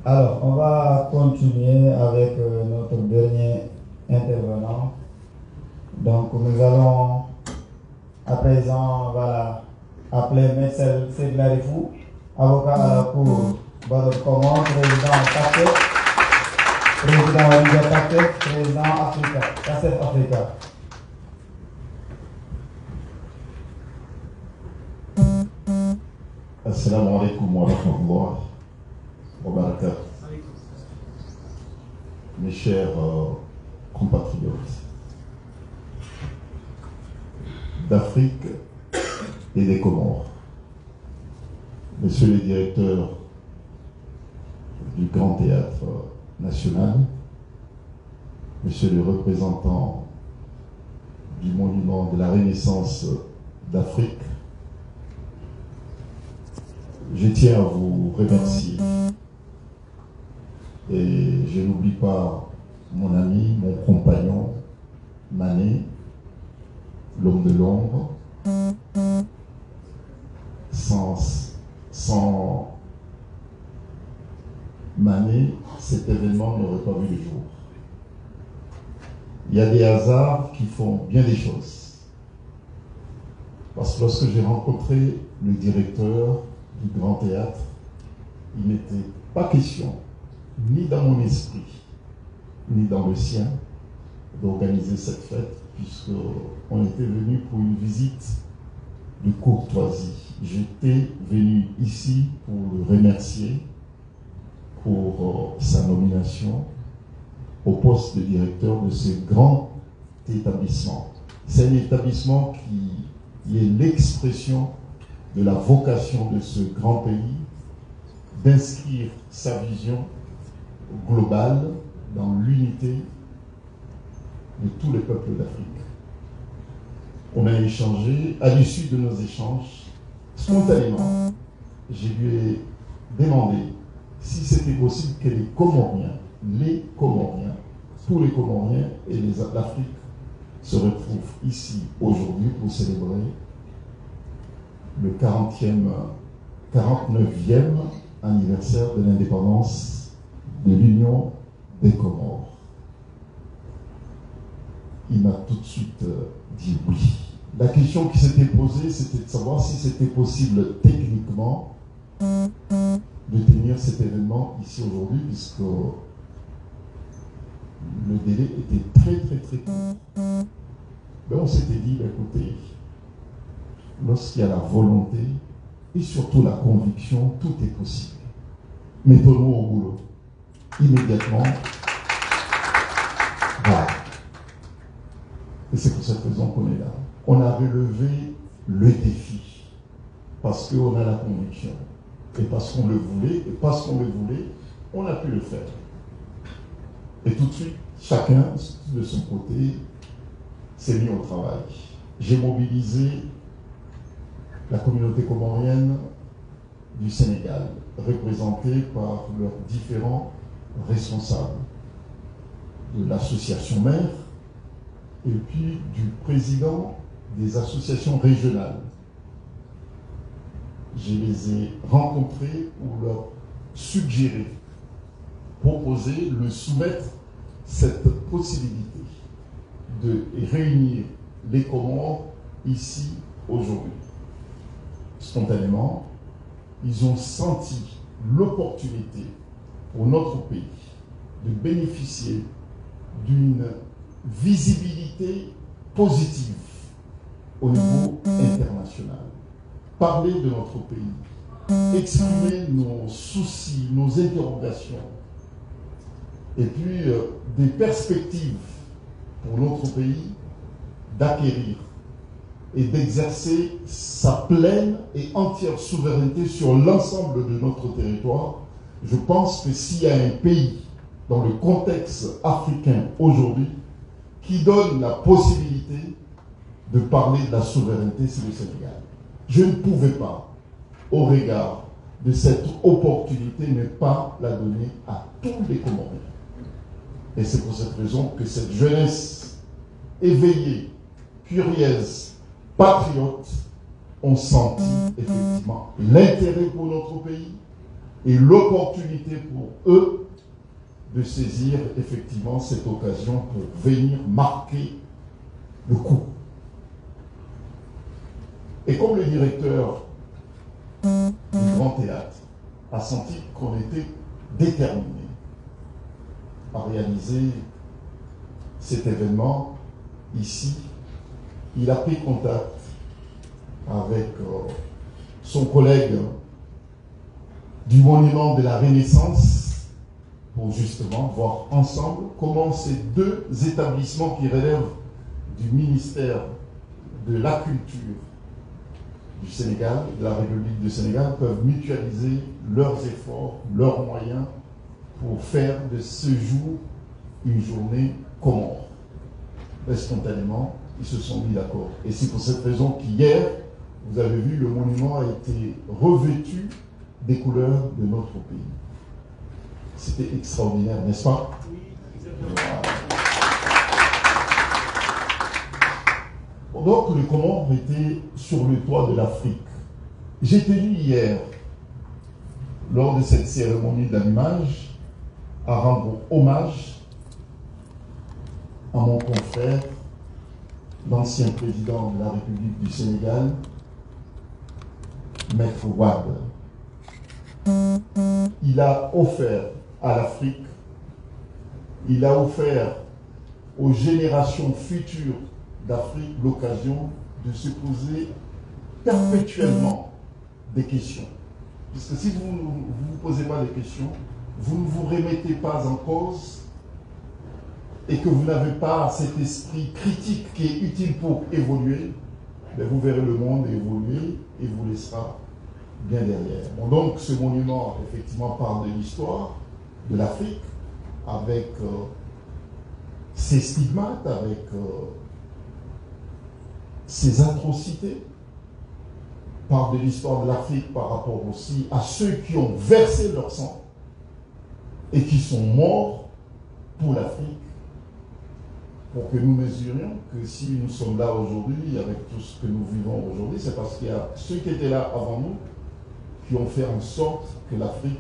Alors, on va continuer avec notre dernier intervenant. Donc, nous allons à présent appeler M. Seglarifou, avocat à la Cour Barreau de Comore, président CACEF, président Olivier CACEF, président CACEF Africa. Assalamu alaikum wa rahmatullahi wa barakatuh. Mes chers compatriotes d'Afrique et des Comores, Monsieur le directeur du Grand Théâtre National, Monsieur le représentant du Monument de la Renaissance d'Afrique, je tiens à vous remercier et je n'oublie pas mon ami, mon compagnon, Mané, l'homme de l'ombre. Sans Mané, cet événement n'aurait pas vu le jour. Il y a des hasards qui font bien des choses. Parce que lorsque j'ai rencontré le directeur du Grand Théâtre, il n'était pas question, ni dans mon esprit, ni dans le sien, d'organiser cette fête, puisqu'on était venu pour une visite de courtoisie. J'étais venu ici pour le remercier pour sa nomination au poste de directeur de ce grand établissement. C'est un établissement qui est l'expression de la vocation de ce grand pays d'inscrire sa vision globale dans l'unité de tous les peuples d'Afrique. On a échangé, à l'issue de nos échanges, spontanément, je lui ai demandé si c'était possible que les Comoriens, tous les Comoriens et l'Afrique se retrouvent ici aujourd'hui pour célébrer le 49e anniversaire de l'indépendance de l'Union des Comores. Il m'a tout de suite dit oui. La question qui s'était posée, c'était de savoir si c'était possible techniquement de tenir cet événement ici aujourd'hui, puisque le délai était très court. Mais on s'était dit, écoutez, lorsqu'il y a la volonté et surtout la conviction, tout est possible. Mettons-nous au boulot. Immédiatement. Voilà. Et c'est pour cette raison qu'on est là. On a relevé le défi parce qu'on a la conviction. Et parce qu'on le voulait, on a pu le faire. Et tout de suite, chacun de son côté s'est mis au travail. J'ai mobilisé la communauté comorienne du Sénégal, représentée par leurs différents responsables de l'association mère et puis du président des associations régionales. Je les ai rencontrés pour leur suggérer, proposer, le soumettre cette possibilité de réunir les Comores ici aujourd'hui. Spontanément, ils ont senti l'opportunité pour notre pays de bénéficier d'une visibilité positive au niveau international. Parler de notre pays, exprimer nos soucis, nos interrogations, et puis des perspectives pour notre pays d'acquérir et d'exercer sa pleine et entière souveraineté sur l'ensemble de notre territoire. Je pense que s'il y a un pays dans le contexte africain aujourd'hui qui donne la possibilité de parler de la souveraineté, c'est le Sénégal. Je ne pouvais pas, au regard de cette opportunité, ne pas la donner à tous les Comoriens. Et c'est pour cette raison que cette jeunesse éveillée, curieuse, patriotes ont senti effectivement l'intérêt pour notre pays et l'opportunité pour eux de saisir effectivement cette occasion pour venir marquer le coup. Et comme le directeur du Grand Théâtre a senti qu'on était déterminé à réaliser cet événement ici, il a pris contact avec son collègue du Monument de la Renaissance pour justement voir ensemble comment ces deux établissements qui relèvent du ministère de la Culture du Sénégal, de la République du Sénégal, peuvent mutualiser leurs efforts, leurs moyens pour faire de ce jour une journée comore. Et spontanément, ils se sont mis d'accord. Et c'est pour cette raison qu'hier, vous avez vu, le monument a été revêtu des couleurs de notre pays. C'était extraordinaire, n'est-ce pas? Oui, exactement. Pendant que les Comores étaient sur le toit de l'Afrique, j'ai tenu hier, lors de cette cérémonie d'allumage, à rendre hommage à mon confrère, l'ancien président de la République du Sénégal, Maître Wade. Il a offert à l'Afrique, il a offert aux générations futures d'Afrique l'occasion de se poser perpétuellement des questions. Parce que si vous ne vous posez pas des questions, vous ne vous remettez pas en cause et que vous n'avez pas cet esprit critique qui est utile pour évoluer, ben vous verrez le monde évoluer et vous laissera bien derrière. Bon, donc ce monument, effectivement, parle de l'histoire de l'Afrique, avec ses stigmates, avec ses atrocités, parle de l'histoire de l'Afrique par rapport aussi à ceux qui ont versé leur sang et qui sont morts pour l'Afrique, pour que nous mesurions que si nous sommes là aujourd'hui, avec tout ce que nous vivons aujourd'hui, c'est parce qu'il y a ceux qui étaient là avant nous qui ont fait en sorte que l'Afrique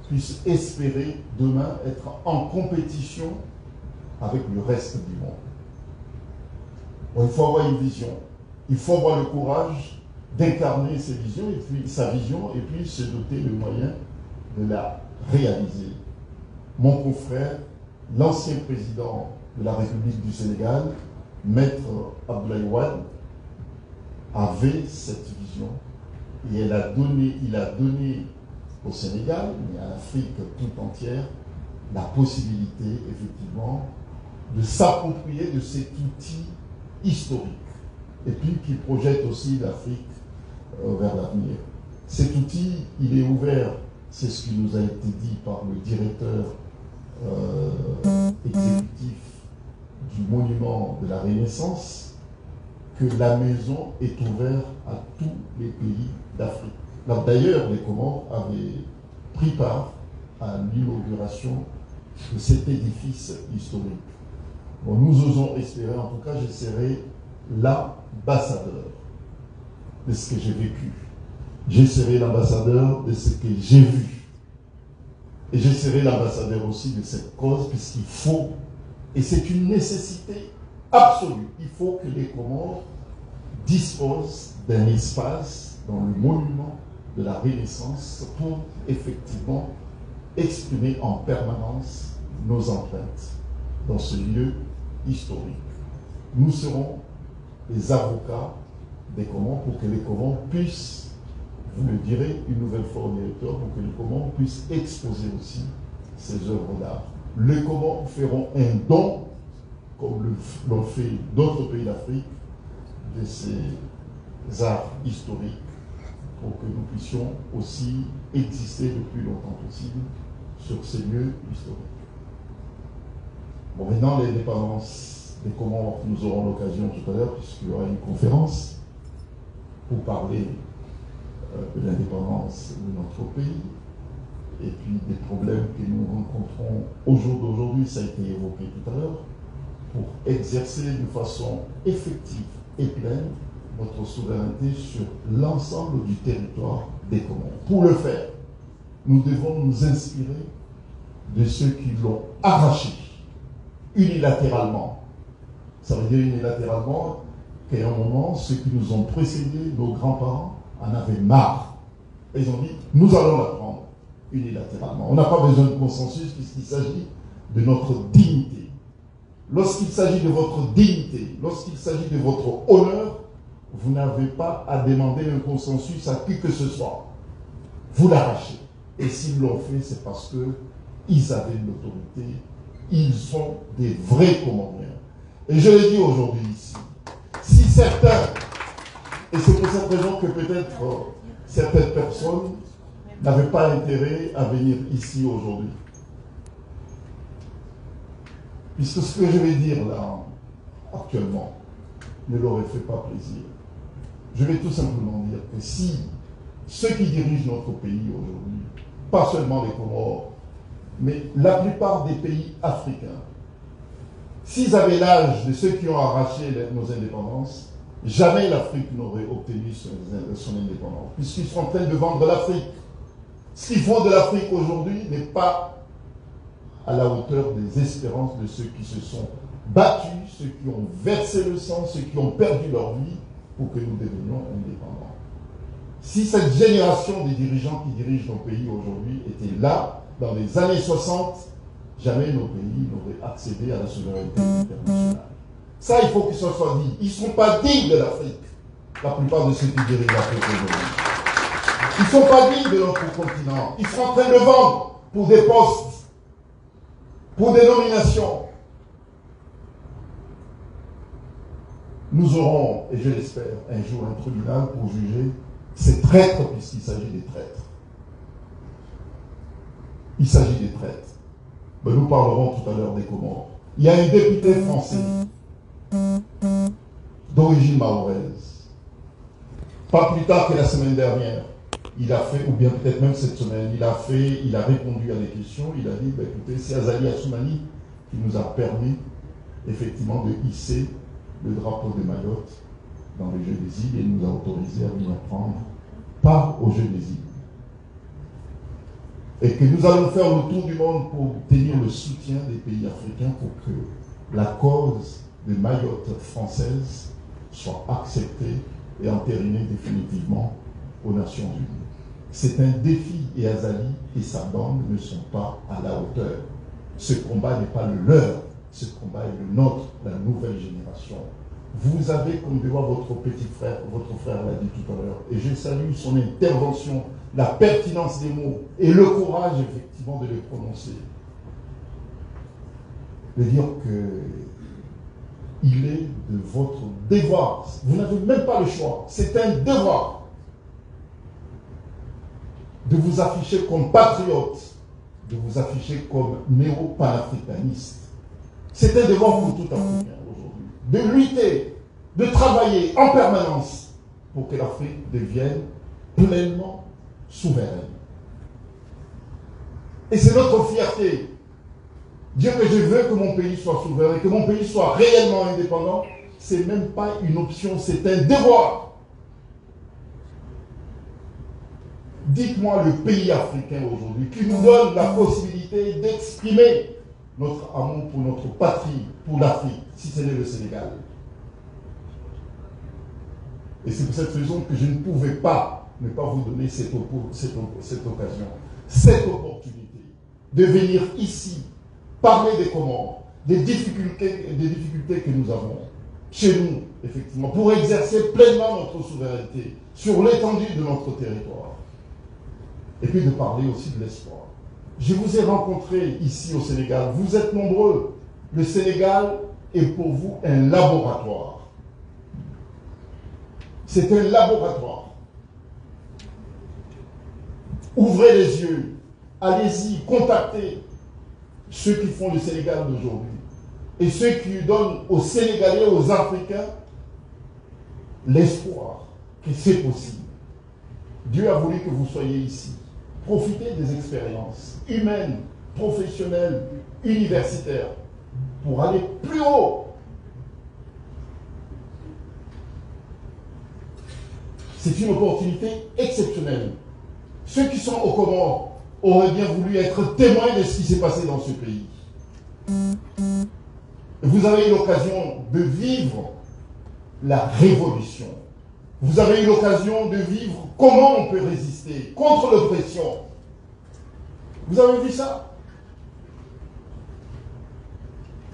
puisse espérer demain être en compétition avec le reste du monde. Bon, il faut avoir une vision, il faut avoir le courage d'incarner ses visions et puis sa vision et puis se doter le moyen de la réaliser. Mon confrère, l'ancien président de la République du Sénégal, Maître Abdoulaye Wade, avait cette vision et il a donné au Sénégal, mais à l'Afrique tout entière, la possibilité effectivement de s'approprier de cet outil historique et puis qui projette aussi l'Afrique vers l'avenir. Cet outil, il est ouvert, c'est ce qui nous a été dit par le directeur exécutif du monument de la Renaissance, que la maison est ouverte à tous les pays d'Afrique. D'ailleurs, les Comores avaient pris part à l'inauguration de cet édifice historique. Bon, nous osons espérer, en tout cas, je serai l'ambassadeur de ce que j'ai vécu. Je serai l'ambassadeur de ce que j'ai vu. Et je serai l'ambassadeur aussi de cette cause, puisqu'il faut, et c'est une nécessité absolue, il faut que les Comores disposent d'un espace dans le monument de la Renaissance pour effectivement exprimer en permanence nos empreintes dans ce lieu historique. Nous serons les avocats des Comores pour que les Comores puissent, vous le direz une nouvelle fois au directeur, pour que les Comores puissent exposer aussi ces œuvres d'art. Les Comores feront un don, comme l'ont fait d'autres pays d'Afrique, de ces arts historiques, pour que nous puissions aussi exister le plus longtemps possible sur ces lieux historiques. Bon, maintenant, l'indépendance des Comores, nous aurons l'occasion tout à l'heure, puisqu'il y aura une conférence pour parler de l'indépendance de notre pays et puis des problèmes que nous rencontrons au jour d'aujourd'hui, ça a été évoqué tout à l'heure, pour exercer de façon effective et pleine notre souveraineté sur l'ensemble du territoire des Comores. Pour le faire, nous devons nous inspirer de ceux qui l'ont arraché unilatéralement. Ça veut dire unilatéralement qu'à un moment, ceux qui nous ont précédés, nos grands-parents, en avaient marre. Et ils ont dit, nous allons la prendre unilatéralement. On n'a pas besoin de consensus puisqu'il s'agit de notre dignité. Lorsqu'il s'agit de votre dignité, lorsqu'il s'agit de votre honneur, vous n'avez pas à demander un consensus à qui que ce soit. Vous l'arrachez. Et s'ils l'ont fait, c'est parce qu'ils avaient l'autorité. Ils sont des vrais Comoriens. Et je l'ai dit aujourd'hui ici, si certains, et c'est pour cette raison que peut-être certaines personnes n'avaient pas intérêt à venir ici aujourd'hui. Puisque ce que je vais dire là, actuellement, ne leur fait pas plaisir. Je vais tout simplement dire que si ceux qui dirigent notre pays aujourd'hui, pas seulement les Comores, mais la plupart des pays africains, s'ils avaient l'âge de ceux qui ont arraché nos indépendances, jamais l'Afrique n'aurait obtenu son indépendance, puisqu'ils sont en train de vendre l'Afrique. Ce qu'ils font de l'Afrique aujourd'hui n'est pas à la hauteur des espérances de ceux qui se sont battus, ceux qui ont versé le sang, ceux qui ont perdu leur vie pour que nous devenions indépendants. Si cette génération des dirigeants qui dirigent nos pays aujourd'hui était là, dans les années 60, jamais nos pays n'auraient accédé à la souveraineté internationale. Ça, il faut que ça soit dit. Ils ne sont pas dignes de l'Afrique, la plupart de ceux qui dirigent l'Afrique aujourd'hui. Ils ne sont pas dignes de notre continent. Ils sont en train de vendre pour des postes, pour des nominations, nous aurons, et je l'espère, un jour un tribunal pour juger ces traîtres, puisqu'il s'agit des traîtres. Il s'agit des traîtres. Mais nous parlerons tout à l'heure des Comores. Il y a un député français d'origine mahoraise. Pas plus tard que la semaine dernière, il a fait, ou bien peut-être même cette semaine, il a répondu à des questions, il a dit, bah, écoutez, c'est Azali Assoumani qui nous a permis effectivement de hisser le drapeau de Mayotte dans les Jeux des îles et nous a autorisé à venir prendre part aux Jeux des îles. Et que nous allons faire le tour du monde pour obtenir le soutien des pays africains pour que la cause de Mayotte française soit acceptée et entérinée définitivement aux Nations Unies. C'est un défi et Azali et sa bande ne sont pas à la hauteur. Ce combat n'est pas le leur, ce combat est le nôtre, la nouvelle génération. Vous avez comme devoir votre petit frère, votre frère l'a dit tout à l'heure, et je salue son intervention, la pertinence des mots et le courage effectivement de les prononcer. De dire que il est de votre devoir. Vous n'avez même pas le choix. C'est un devoir de vous afficher comme patriote, de vous afficher comme néo-panafricaniste. C'est un devoir pour tout Africain aujourd'hui. De lutter, de travailler en permanence pour que l'Afrique devienne pleinement souveraine. Et c'est notre fierté. Dire que je veux que mon pays soit souverain, que mon pays soit réellement indépendant, c'est même pas une option, c'est un devoir. Dites-moi le pays africain aujourd'hui qui nous donne la possibilité d'exprimer notre amour pour notre patrie, pour l'Afrique, si ce n'est le Sénégal. Et c'est pour cette raison que je ne pouvais pas ne pas vous donner cette occasion, cette opportunité de venir ici parler des Comores, des difficultés que nous avons chez nous, effectivement, pour exercer pleinement notre souveraineté sur l'étendue de notre territoire. Et puis de parler aussi de l'espoir. Je vous ai rencontré ici au Sénégal, vous êtes nombreux. Le Sénégal est pour vous un laboratoire. C'est un laboratoire. Ouvrez les yeux, allez-y, contactez ceux qui font le Sénégal d'aujourd'hui et ceux qui donnent aux Sénégalais, aux Africains, l'espoir que c'est possible. Dieu a voulu que vous soyez ici. Profitez des expériences humaines, professionnelles, universitaires, pour aller plus haut. C'est une opportunité exceptionnelle. Ceux qui sont aux Comores auraient bien voulu être témoins de ce qui s'est passé dans ce pays. Vous avez eu l'occasion de vivre la révolution. Vous avez eu l'occasion de vivre comment on peut résister contre l'oppression. Vous avez vu ça?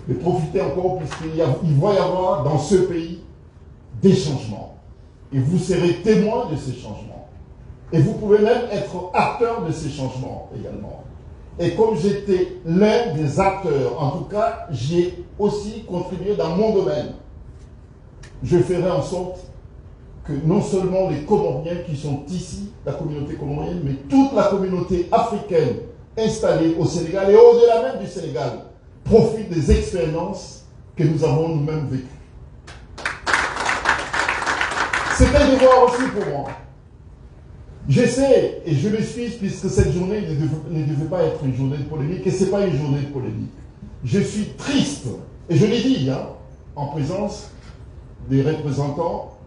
Mais profitez encore puisqu'il va y avoir dans ce pays des changements. Et vous serez témoins de ces changements. Et vous pouvez même être acteur de ces changements également. Et comme j'étais l'un des acteurs, en tout cas, j'ai aussi contribué dans mon domaine. Je ferai en sorte que non seulement les Comoriens qui sont ici, la communauté comorienne, mais toute la communauté africaine installée au Sénégal et au-delà même du Sénégal, profite des expériences que nous avons nous-mêmes vécues. C'est un devoir aussi pour moi. J'essaie, et je m'excuse puisque cette journée ne devait pas être une journée de polémique, et ce n'est pas une journée de polémique. Je suis triste, et je l'ai dit, en présence des représentants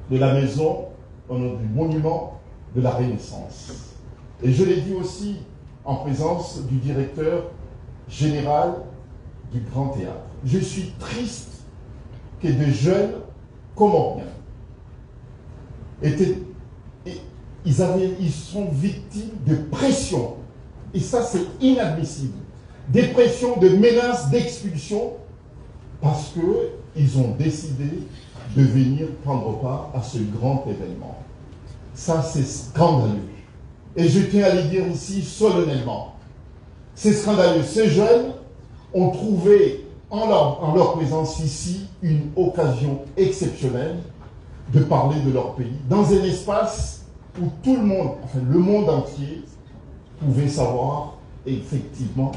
de la maison, du monument de la Renaissance. Et je l'ai dit aussi en présence du directeur général du Grand Théâtre. Je suis triste que des jeunes Comoriens ils sont victimes de pression. Et ça, c'est inadmissible. Des pressions, de menaces d'expulsion, parce qu'ils ont décidé de venir prendre part à ce grand événement. Ça, c'est scandaleux. Et je tiens à le dire ici solennellement. C'est scandaleux. Ces jeunes ont trouvé en leur présence ici, une occasion exceptionnelle de parler de leur pays, dans un espace où tout le monde, enfin le monde entier, pouvait savoir effectivement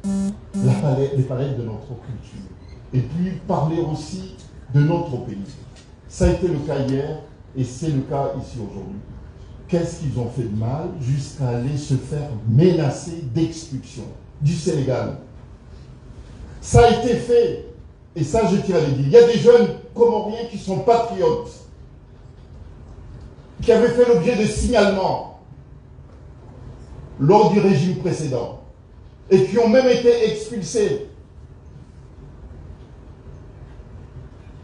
les palettes de notre culture. Et puis parler aussi de notre pays. Ça a été le cas hier et c'est le cas ici aujourd'hui. Qu'est-ce qu'ils ont fait de mal jusqu'à aller se faire menacer d'expulsion du Sénégal? Ça a été fait, et ça je tiens à le dire. Il y a des jeunes Comoriens qui sont patriotes, qui avaient fait l'objet de signalements lors du régime précédent, et qui ont même été expulsés.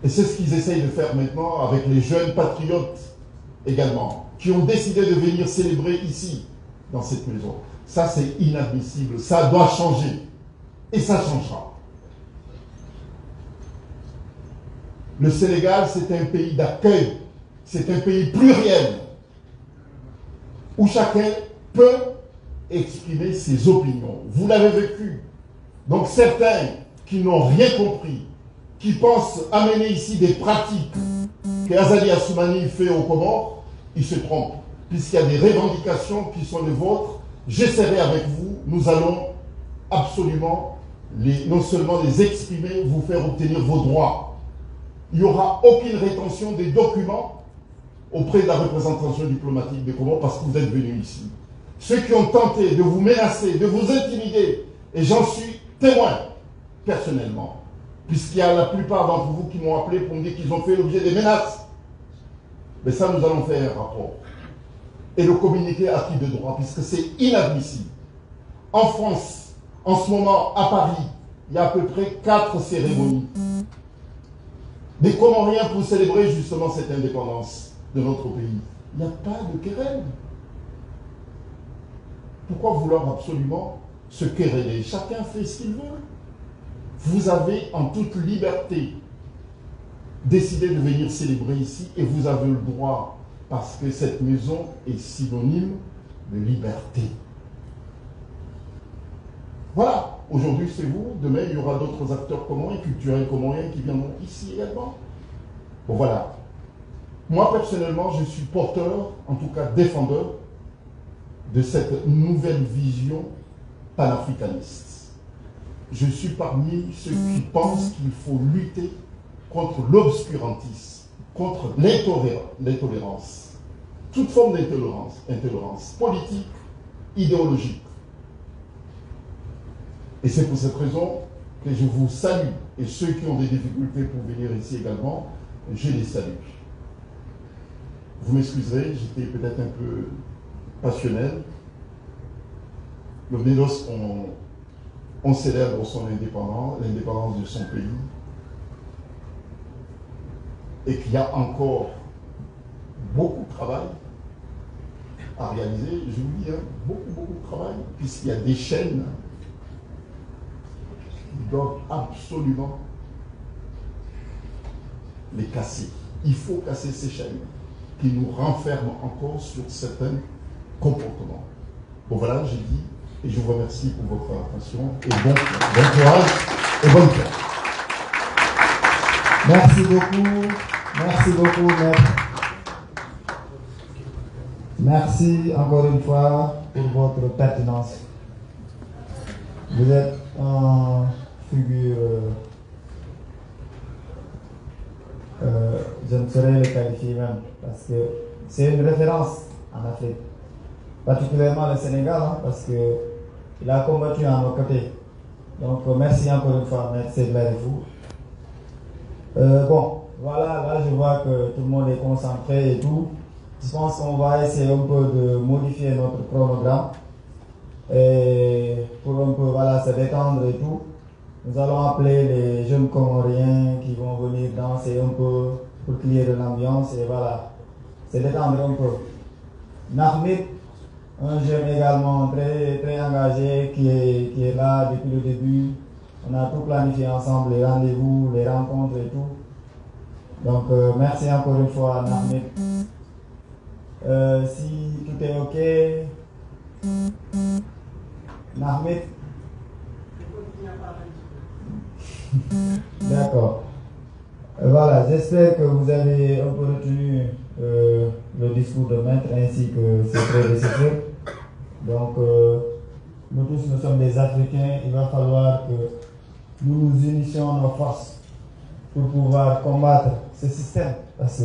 Et c'est ce qu'ils essayent de faire maintenant avec les jeunes patriotes également, qui ont décidé de venir célébrer ici, dans cette maison. Ça, c'est inadmissible. Ça doit changer. Et ça changera. Le Sénégal, c'est un pays d'accueil. C'est un pays pluriel, où chacun peut exprimer ses opinions. Vous l'avez vécu. Donc certains qui n'ont rien compris, qui pensent amener ici des pratiques que Azali Assoumani fait aux Comores, ils se trompent. Puisqu'il y a des revendications qui sont les vôtres, j'essaierai avec vous, nous allons absolument non seulement les exprimer, vous faire obtenir vos droits. Il n'y aura aucune rétention des documents auprès de la représentation diplomatique des Comores parce que vous êtes venus ici. Ceux qui ont tenté de vous menacer, de vous intimider, et j'en suis témoin personnellement, puisqu'il y a la plupart d'entre vous qui m'ont appelé pour me dire qu'ils ont fait l'objet des menaces. Mais ça, nous allons faire un rapport et le communiquer à qui de droit, puisque c'est inadmissible. En France, en ce moment, à Paris, il y a à peu près 4 cérémonies des Comoriens pour célébrer justement cette indépendance de notre pays. Il n'y a pas de querelle. Pourquoi vouloir absolument se quereller? Chacun fait ce qu'il veut. Vous avez en toute liberté décidé de venir célébrer ici et vous avez le droit parce que cette maison est synonyme de liberté. Voilà. Aujourd'hui, c'est vous. Demain, il y aura d'autres acteurs comoriens, culturels comoriens qui viendront ici également. Bon, voilà. Moi, personnellement, je suis porteur, en tout cas défendeur, de cette nouvelle vision panafricaniste. Je suis parmi ceux qui pensent qu'il faut lutter contre l'obscurantisme, contre l'intolérance, toute forme d'intolérance politique, idéologique. Et c'est pour cette raison que je vous salue. Et ceux qui ont des difficultés pour venir ici également, je les salue. Vous m'excuserez, j'étais peut-être un peu passionnel. Mais lorsqu'on célèbre son indépendance, l'indépendance de son pays, et qu'il y a encore beaucoup de travail à réaliser, je vous dis, beaucoup de travail, puisqu'il y a des chaînes qui doivent absolument les casser. Il faut casser ces chaînes qui nous renferment encore sur certains comportements. Bon voilà, j'ai dit, et je vous remercie pour votre attention, et bon courage et bonne fête. Merci beaucoup, maître. Merci encore une fois pour votre pertinence. Vous êtes une figure, je ne saurais le qualifier même, parce que c'est une référence en Afrique, particulièrement le Sénégal, parce qu'il a combattu à nos côtés. Donc merci encore une fois, maître Seglarifou. Bon, voilà, là je vois que tout le monde est concentré et tout. Je pense qu'on va essayer un peu de modifier notre chronogramme et pour un peu se détendre et tout. Nous allons appeler les jeunes Comoriens qui vont venir danser un peu pour clearer l'ambiance et voilà, se détendre un peu. Nahmid, un jeune également très engagé qui est là depuis le début. On a tout planifié ensemble, les rendez-vous, les rencontres et tout. Donc merci encore une fois Nahmid. Si tout est ok, Nahmid. D'accord. Voilà, j'espère que vous avez un peu retenu le discours de maître ainsi que ses prédécesseurs. Donc, nous tous, nous sommes des Africains. Il va falloir que nous nous unissions nos forces pour pouvoir combattre ce système. Parce que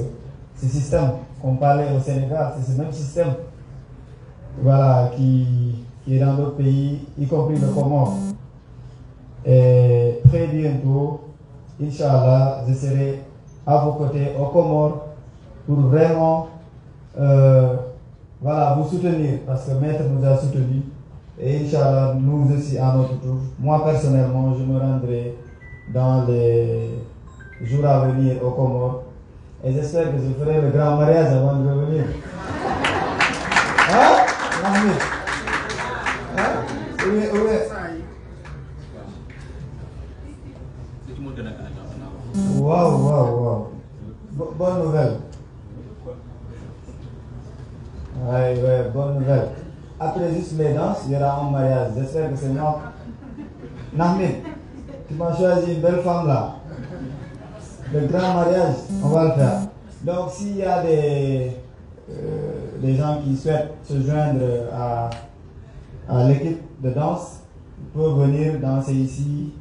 ce système qu'on parlait au Sénégal, c'est ce même système, voilà, qui est dans d'autres pays, y compris le Comore. Et très bientôt, Inch'Allah, je serai à vos côtés au Comore pour vraiment voilà, vous soutenir, parce que Maître nous a soutenus. Et Inch'Allah, nous aussi à notre tour. Moi personnellement, je me rendrai dans les jours à venir au Comore. Et j'espère que je ferai le grand mariage avant de revenir. Hein? Mahmoud? Hein? Oui. Wow. Bonne nouvelle. Ouais, bonne nouvelle. Après juste les danses, il y aura un mariage. J'espère que c'est moi. Nahmid, tu m'as choisi une belle femme là. Le grand mariage, on va le faire. Donc s'il y a des gens qui souhaitent se joindre à l'équipe de danse, ils peuvent venir danser ici.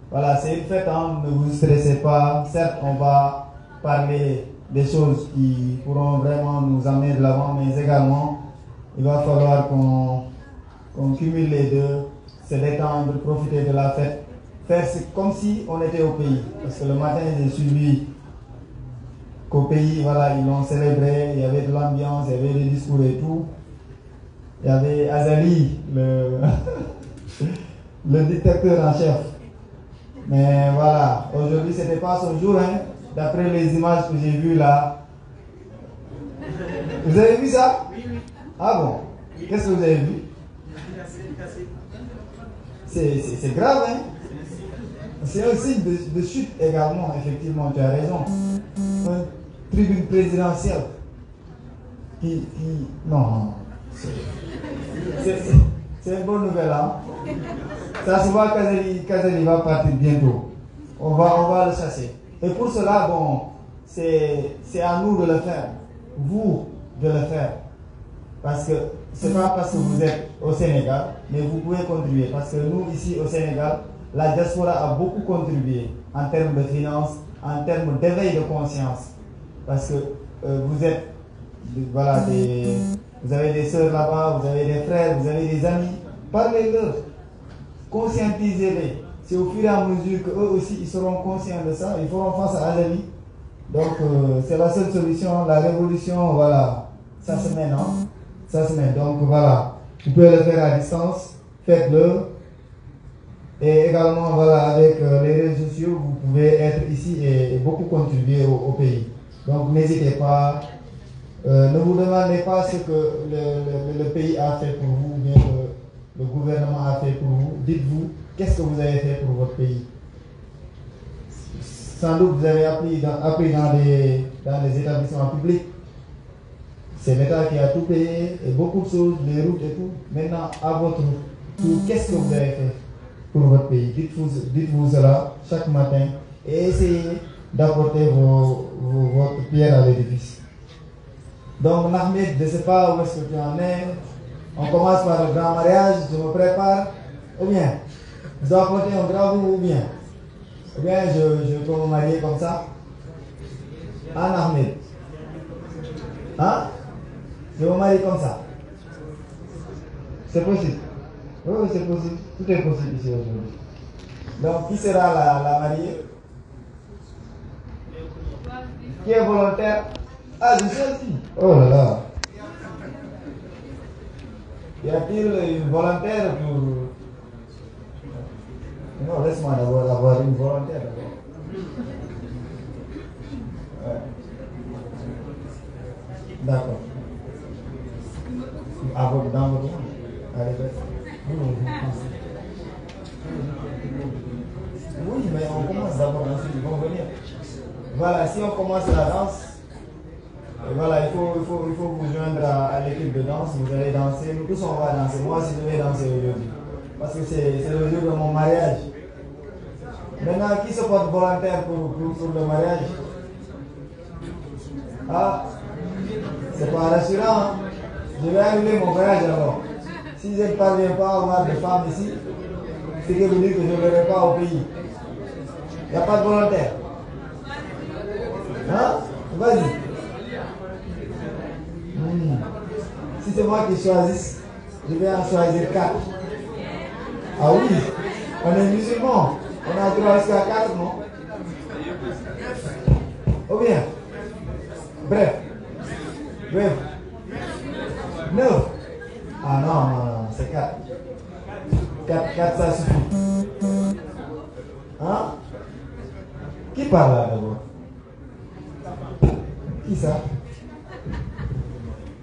Voilà, c'est une fête, hein, ne vous stressez pas. Certes, on va parler des choses qui pourront vraiment nous amener de l'avant, mais également, il va falloir qu'on cumule les deux, se détendre, profiter de la fête, faire comme si on était au pays. Parce que le matin, j'ai suivi qu'au pays, voilà, ils l'ont célébré, il y avait de l'ambiance, il y avait des discours et tout. Il y avait Azali, le dictateur en chef. Mais voilà, aujourd'hui, ce n'était pas son jour, hein, d'après les images que j'ai vues là. Vous avez vu ça? Oui. Ah bon? Qu'est-ce que vous avez vu? C'est grave, hein? C'est un signe de chute également, effectivement, tu as raison. Une tribune présidentielle qui non. C'est une bonne nouvelle, hein? Ça se voit qu'Azali va partir bientôt. On va le chasser. Et pour cela, bon, c'est à nous de le faire. Vous de le faire. Parce que c'est pas parce que vous êtes au Sénégal, mais vous pouvez contribuer. Parce que nous, ici au Sénégal, la diaspora a beaucoup contribué en termes de finances, en termes d'éveil de conscience. Parce que vous êtes, voilà, vous avez des sœurs là-bas, vous avez des frères, vous avez des amis. Parlez-leur. Conscientisez-les. C'est au fur et à mesure qu'eux aussi ils seront conscients de ça, ils feront face à Azali. Donc c'est la seule solution, la révolution, voilà, ça se mène, non? Ça se mène. Donc voilà, vous pouvez le faire à distance, faites-le. Et également, voilà, avec les réseaux sociaux, vous pouvez être ici et beaucoup contribuer au pays. Donc n'hésitez pas, ne vous demandez pas ce que le pays a fait pour vous, bien que le gouvernement a fait pour vous. Dites-vous, qu'est-ce que vous avez fait pour votre pays? Sans doute vous avez appris dans les établissements publics. C'est l'État qui a tout payé et beaucoup de choses, les routes et tout. Maintenant, à votre tour, qu'est-ce que vous avez fait pour votre pays? Dites-vous cela chaque matin et essayez d'apporter votre pierre à l'édifice. Donc, Nahmid, je ne sais pas où est-ce que tu en es. On commence par le grand mariage, je me prépare. Ou bien, je dois apporter un bravo ou bien je peux me marier comme ça. Ah, Nahmid. Hein? Je me marie comme ça. C'est possible. Oui, c'est possible. Tout est possible ici aujourd'hui. Donc, qui sera la mariée? Qui est volontaire? Ah, je sais aussi. Oh là là. Y a-t-il une volontaire pour... Non, laisse-moi d'abord avoir une volontaire d'abord. Ouais. D'accord. Dans votre monde. Allez, oui, mais on commence d'abord, ensuite ils vont venir. Voilà, si on commence la danse, voilà, il faut vous joindre à l'équipe de danse, vous allez danser, nous tous on va danser. Moi aussi je vais danser aujourd'hui. Parce que c'est le jour de mon mariage. Maintenant, qui se porte volontaire pour le mariage? Ah, c'est pas rassurant. Hein? Je vais annuler mon voyage alors. Si je ne parviens pas à avoir de femmes ici, c'est que vous dites que je ne verrai pas au pays. Il n'y a pas de volontaire. Hein? Vas-y. Si c'est moi qui choisisse, je vais en choisir 4. Ah oui, on est musulmans. On a droit jusqu'à 4, non? Ou bien? Bref. 9. Ah non, c'est 4. 4, ça suffit. Hein? Qui parle là d'abord? Qui ça?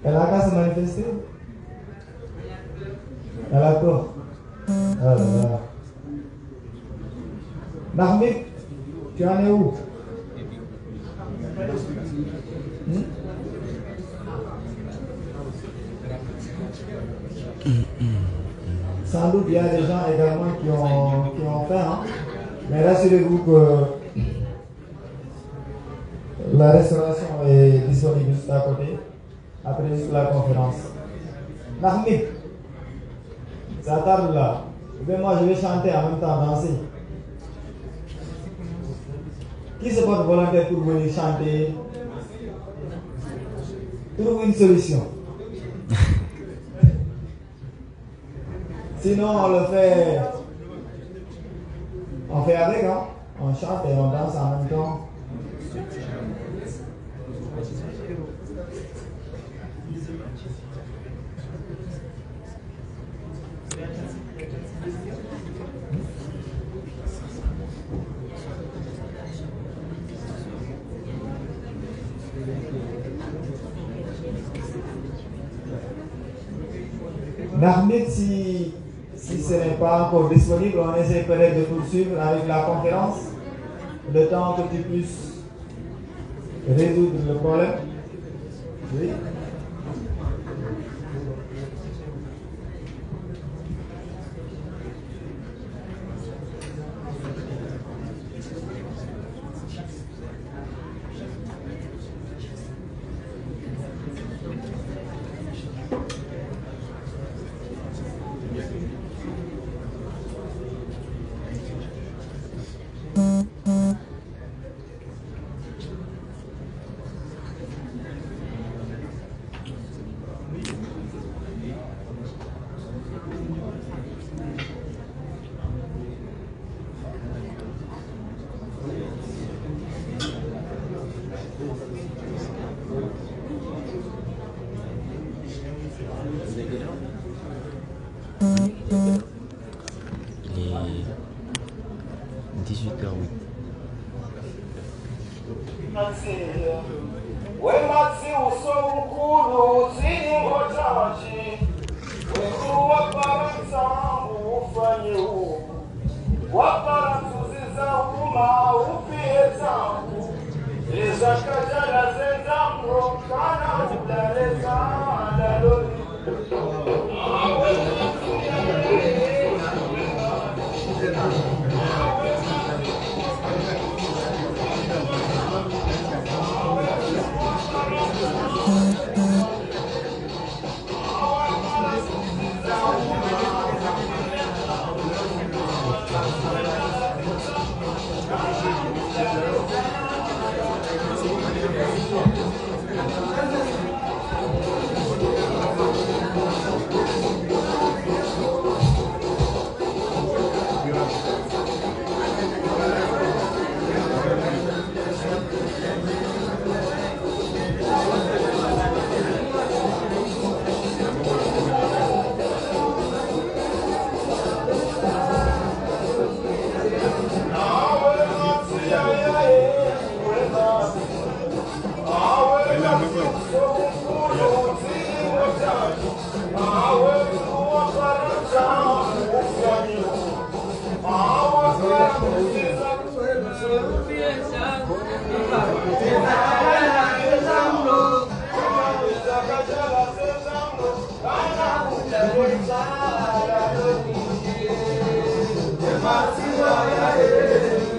Elle a qu'à se manifester? Elle a peur. Oh là là. Nahmik, tu en es où? Sans doute il y a des gens également qui ont faim, hein? Mais rassurez-vous que la restauration est disponible juste à côté, après la conférence. Nahmik, ça tarde là. Et moi je vais chanter en même temps, danser. Qui se porte volontaire pour venir chanter? Trouve une solution. Sinon, on fait avec, hein? On chante et on danse en même temps. Nahmik, si ce n'est pas encore disponible, on essaie peut-être de poursuivre avec la conférence, le temps que tu puisses résoudre le problème. Oui. Demasiado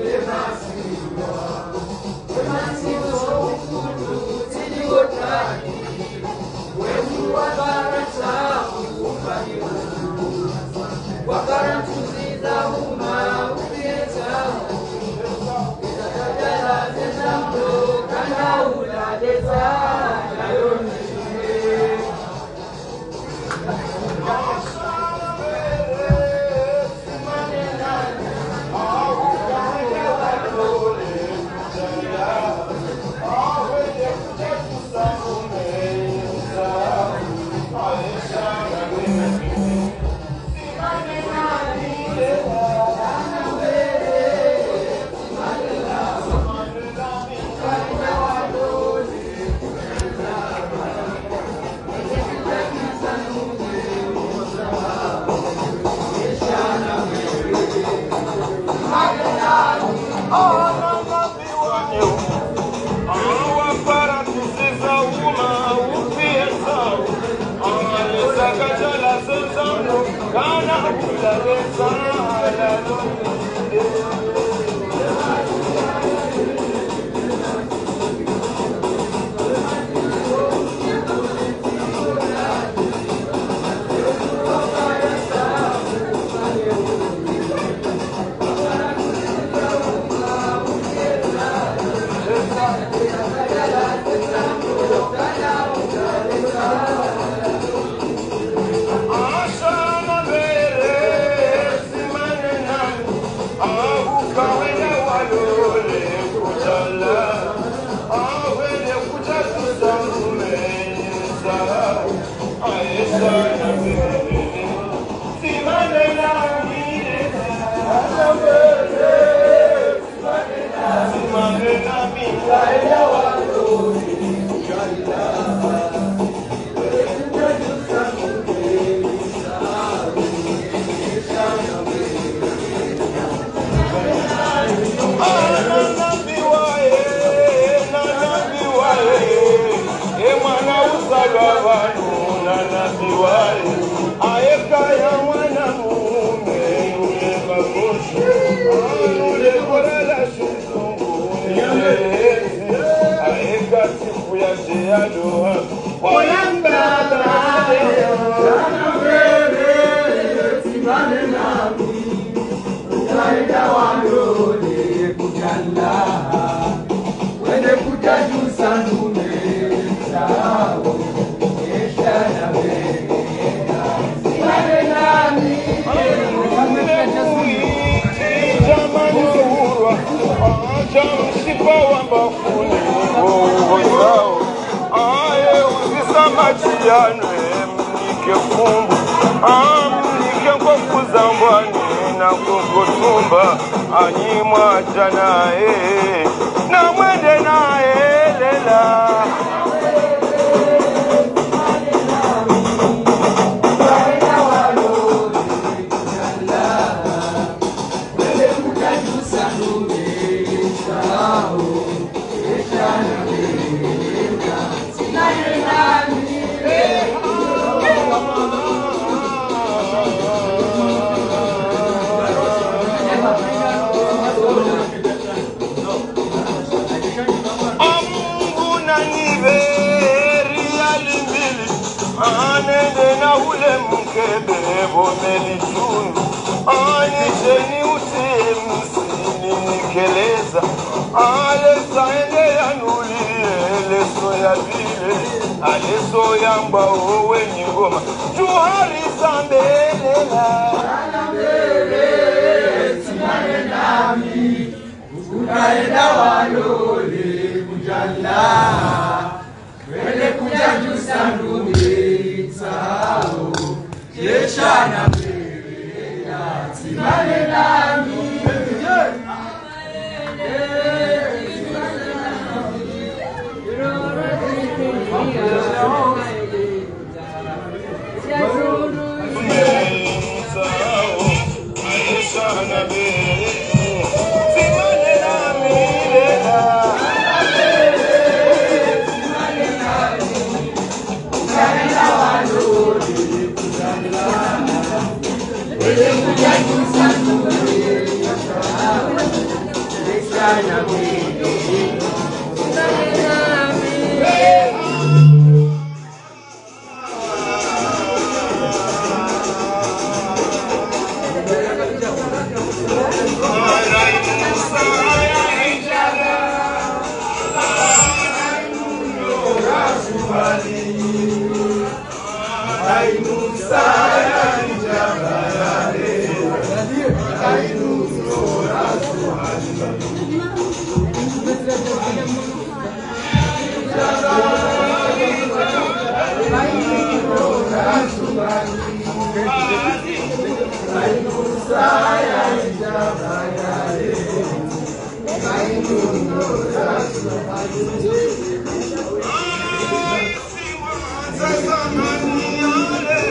Zamani yale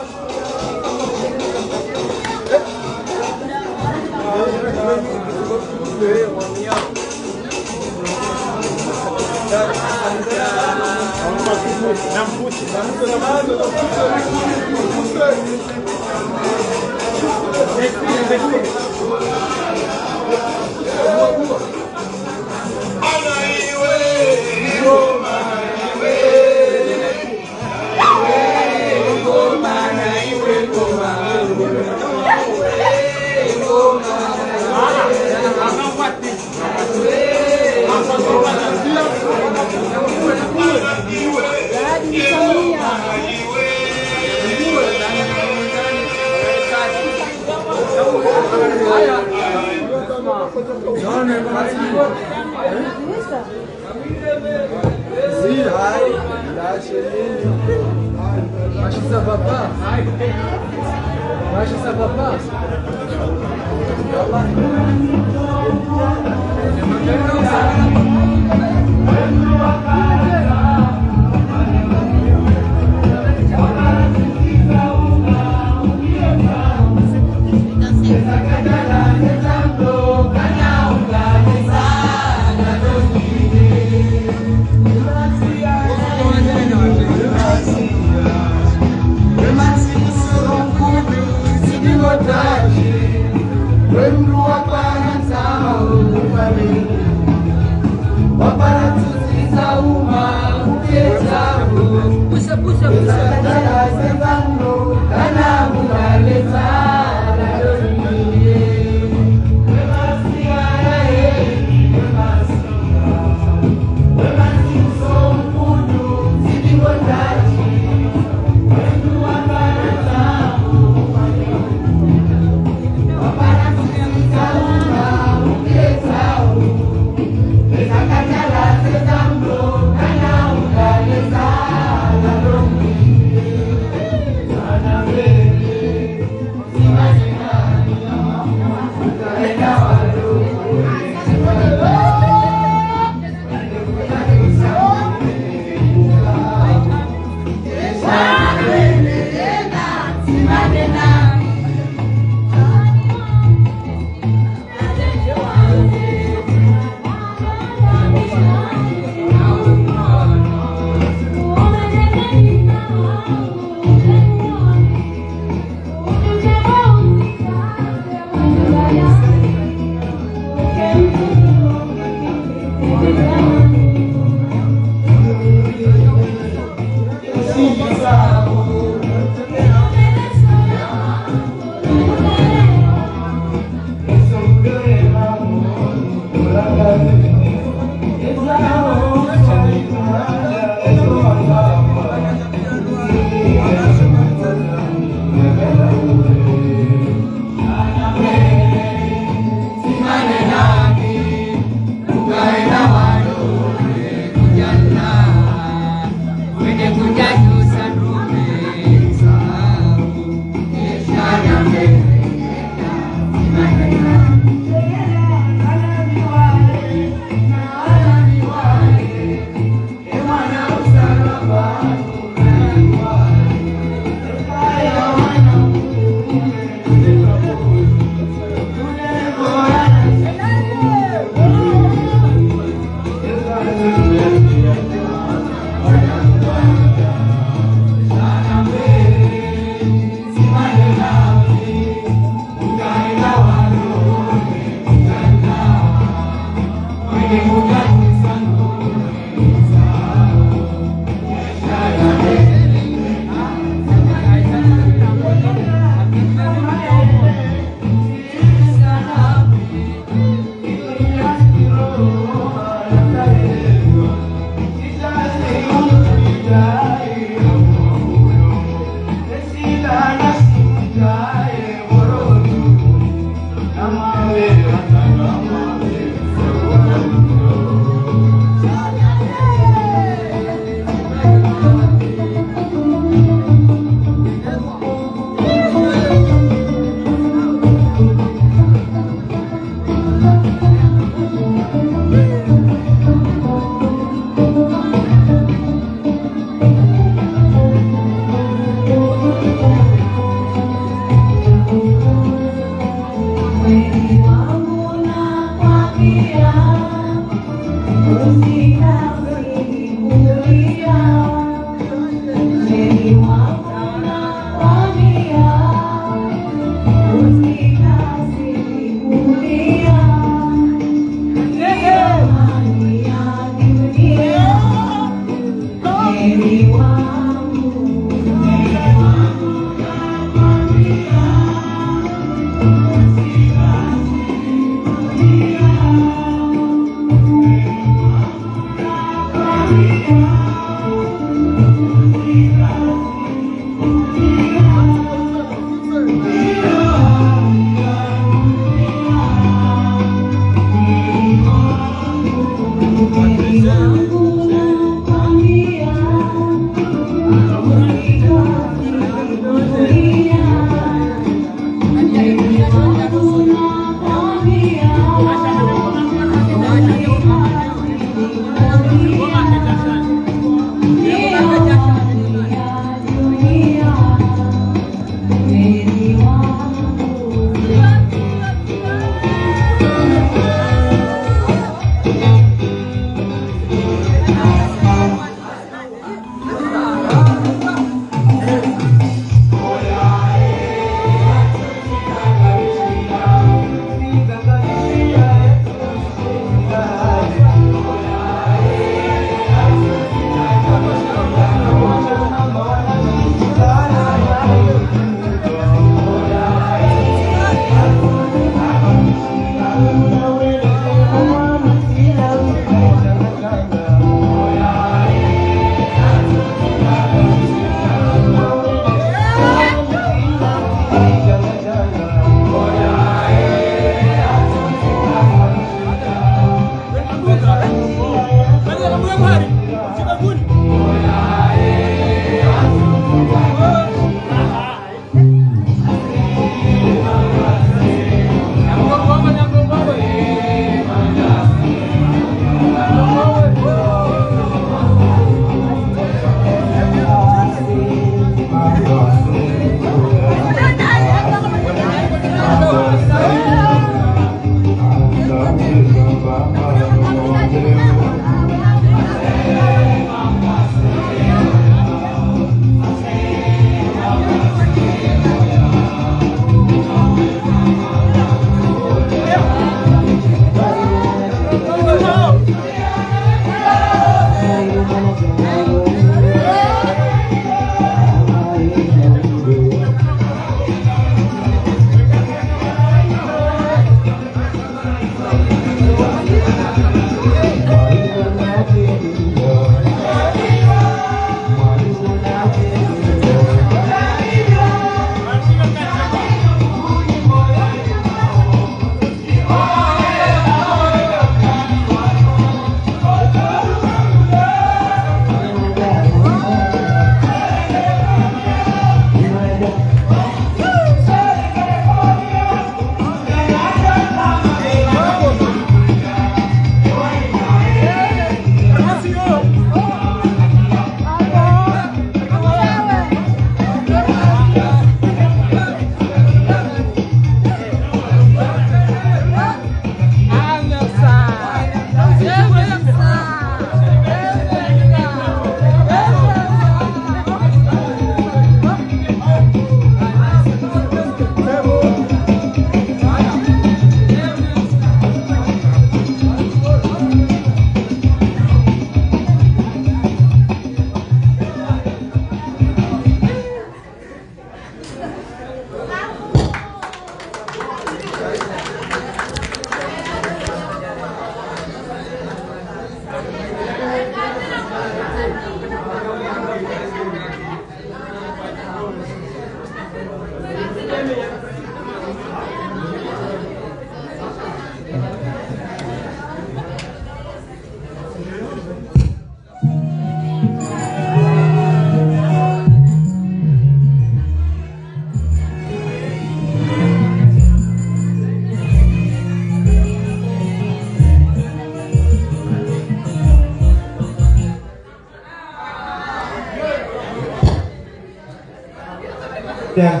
Bien,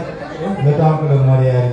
le temps que le mariage.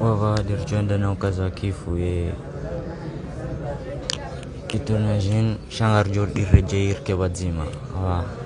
wawa dirjonda na ukazakifu ye kitu najin shangar jor dirrejeir ke badzima wa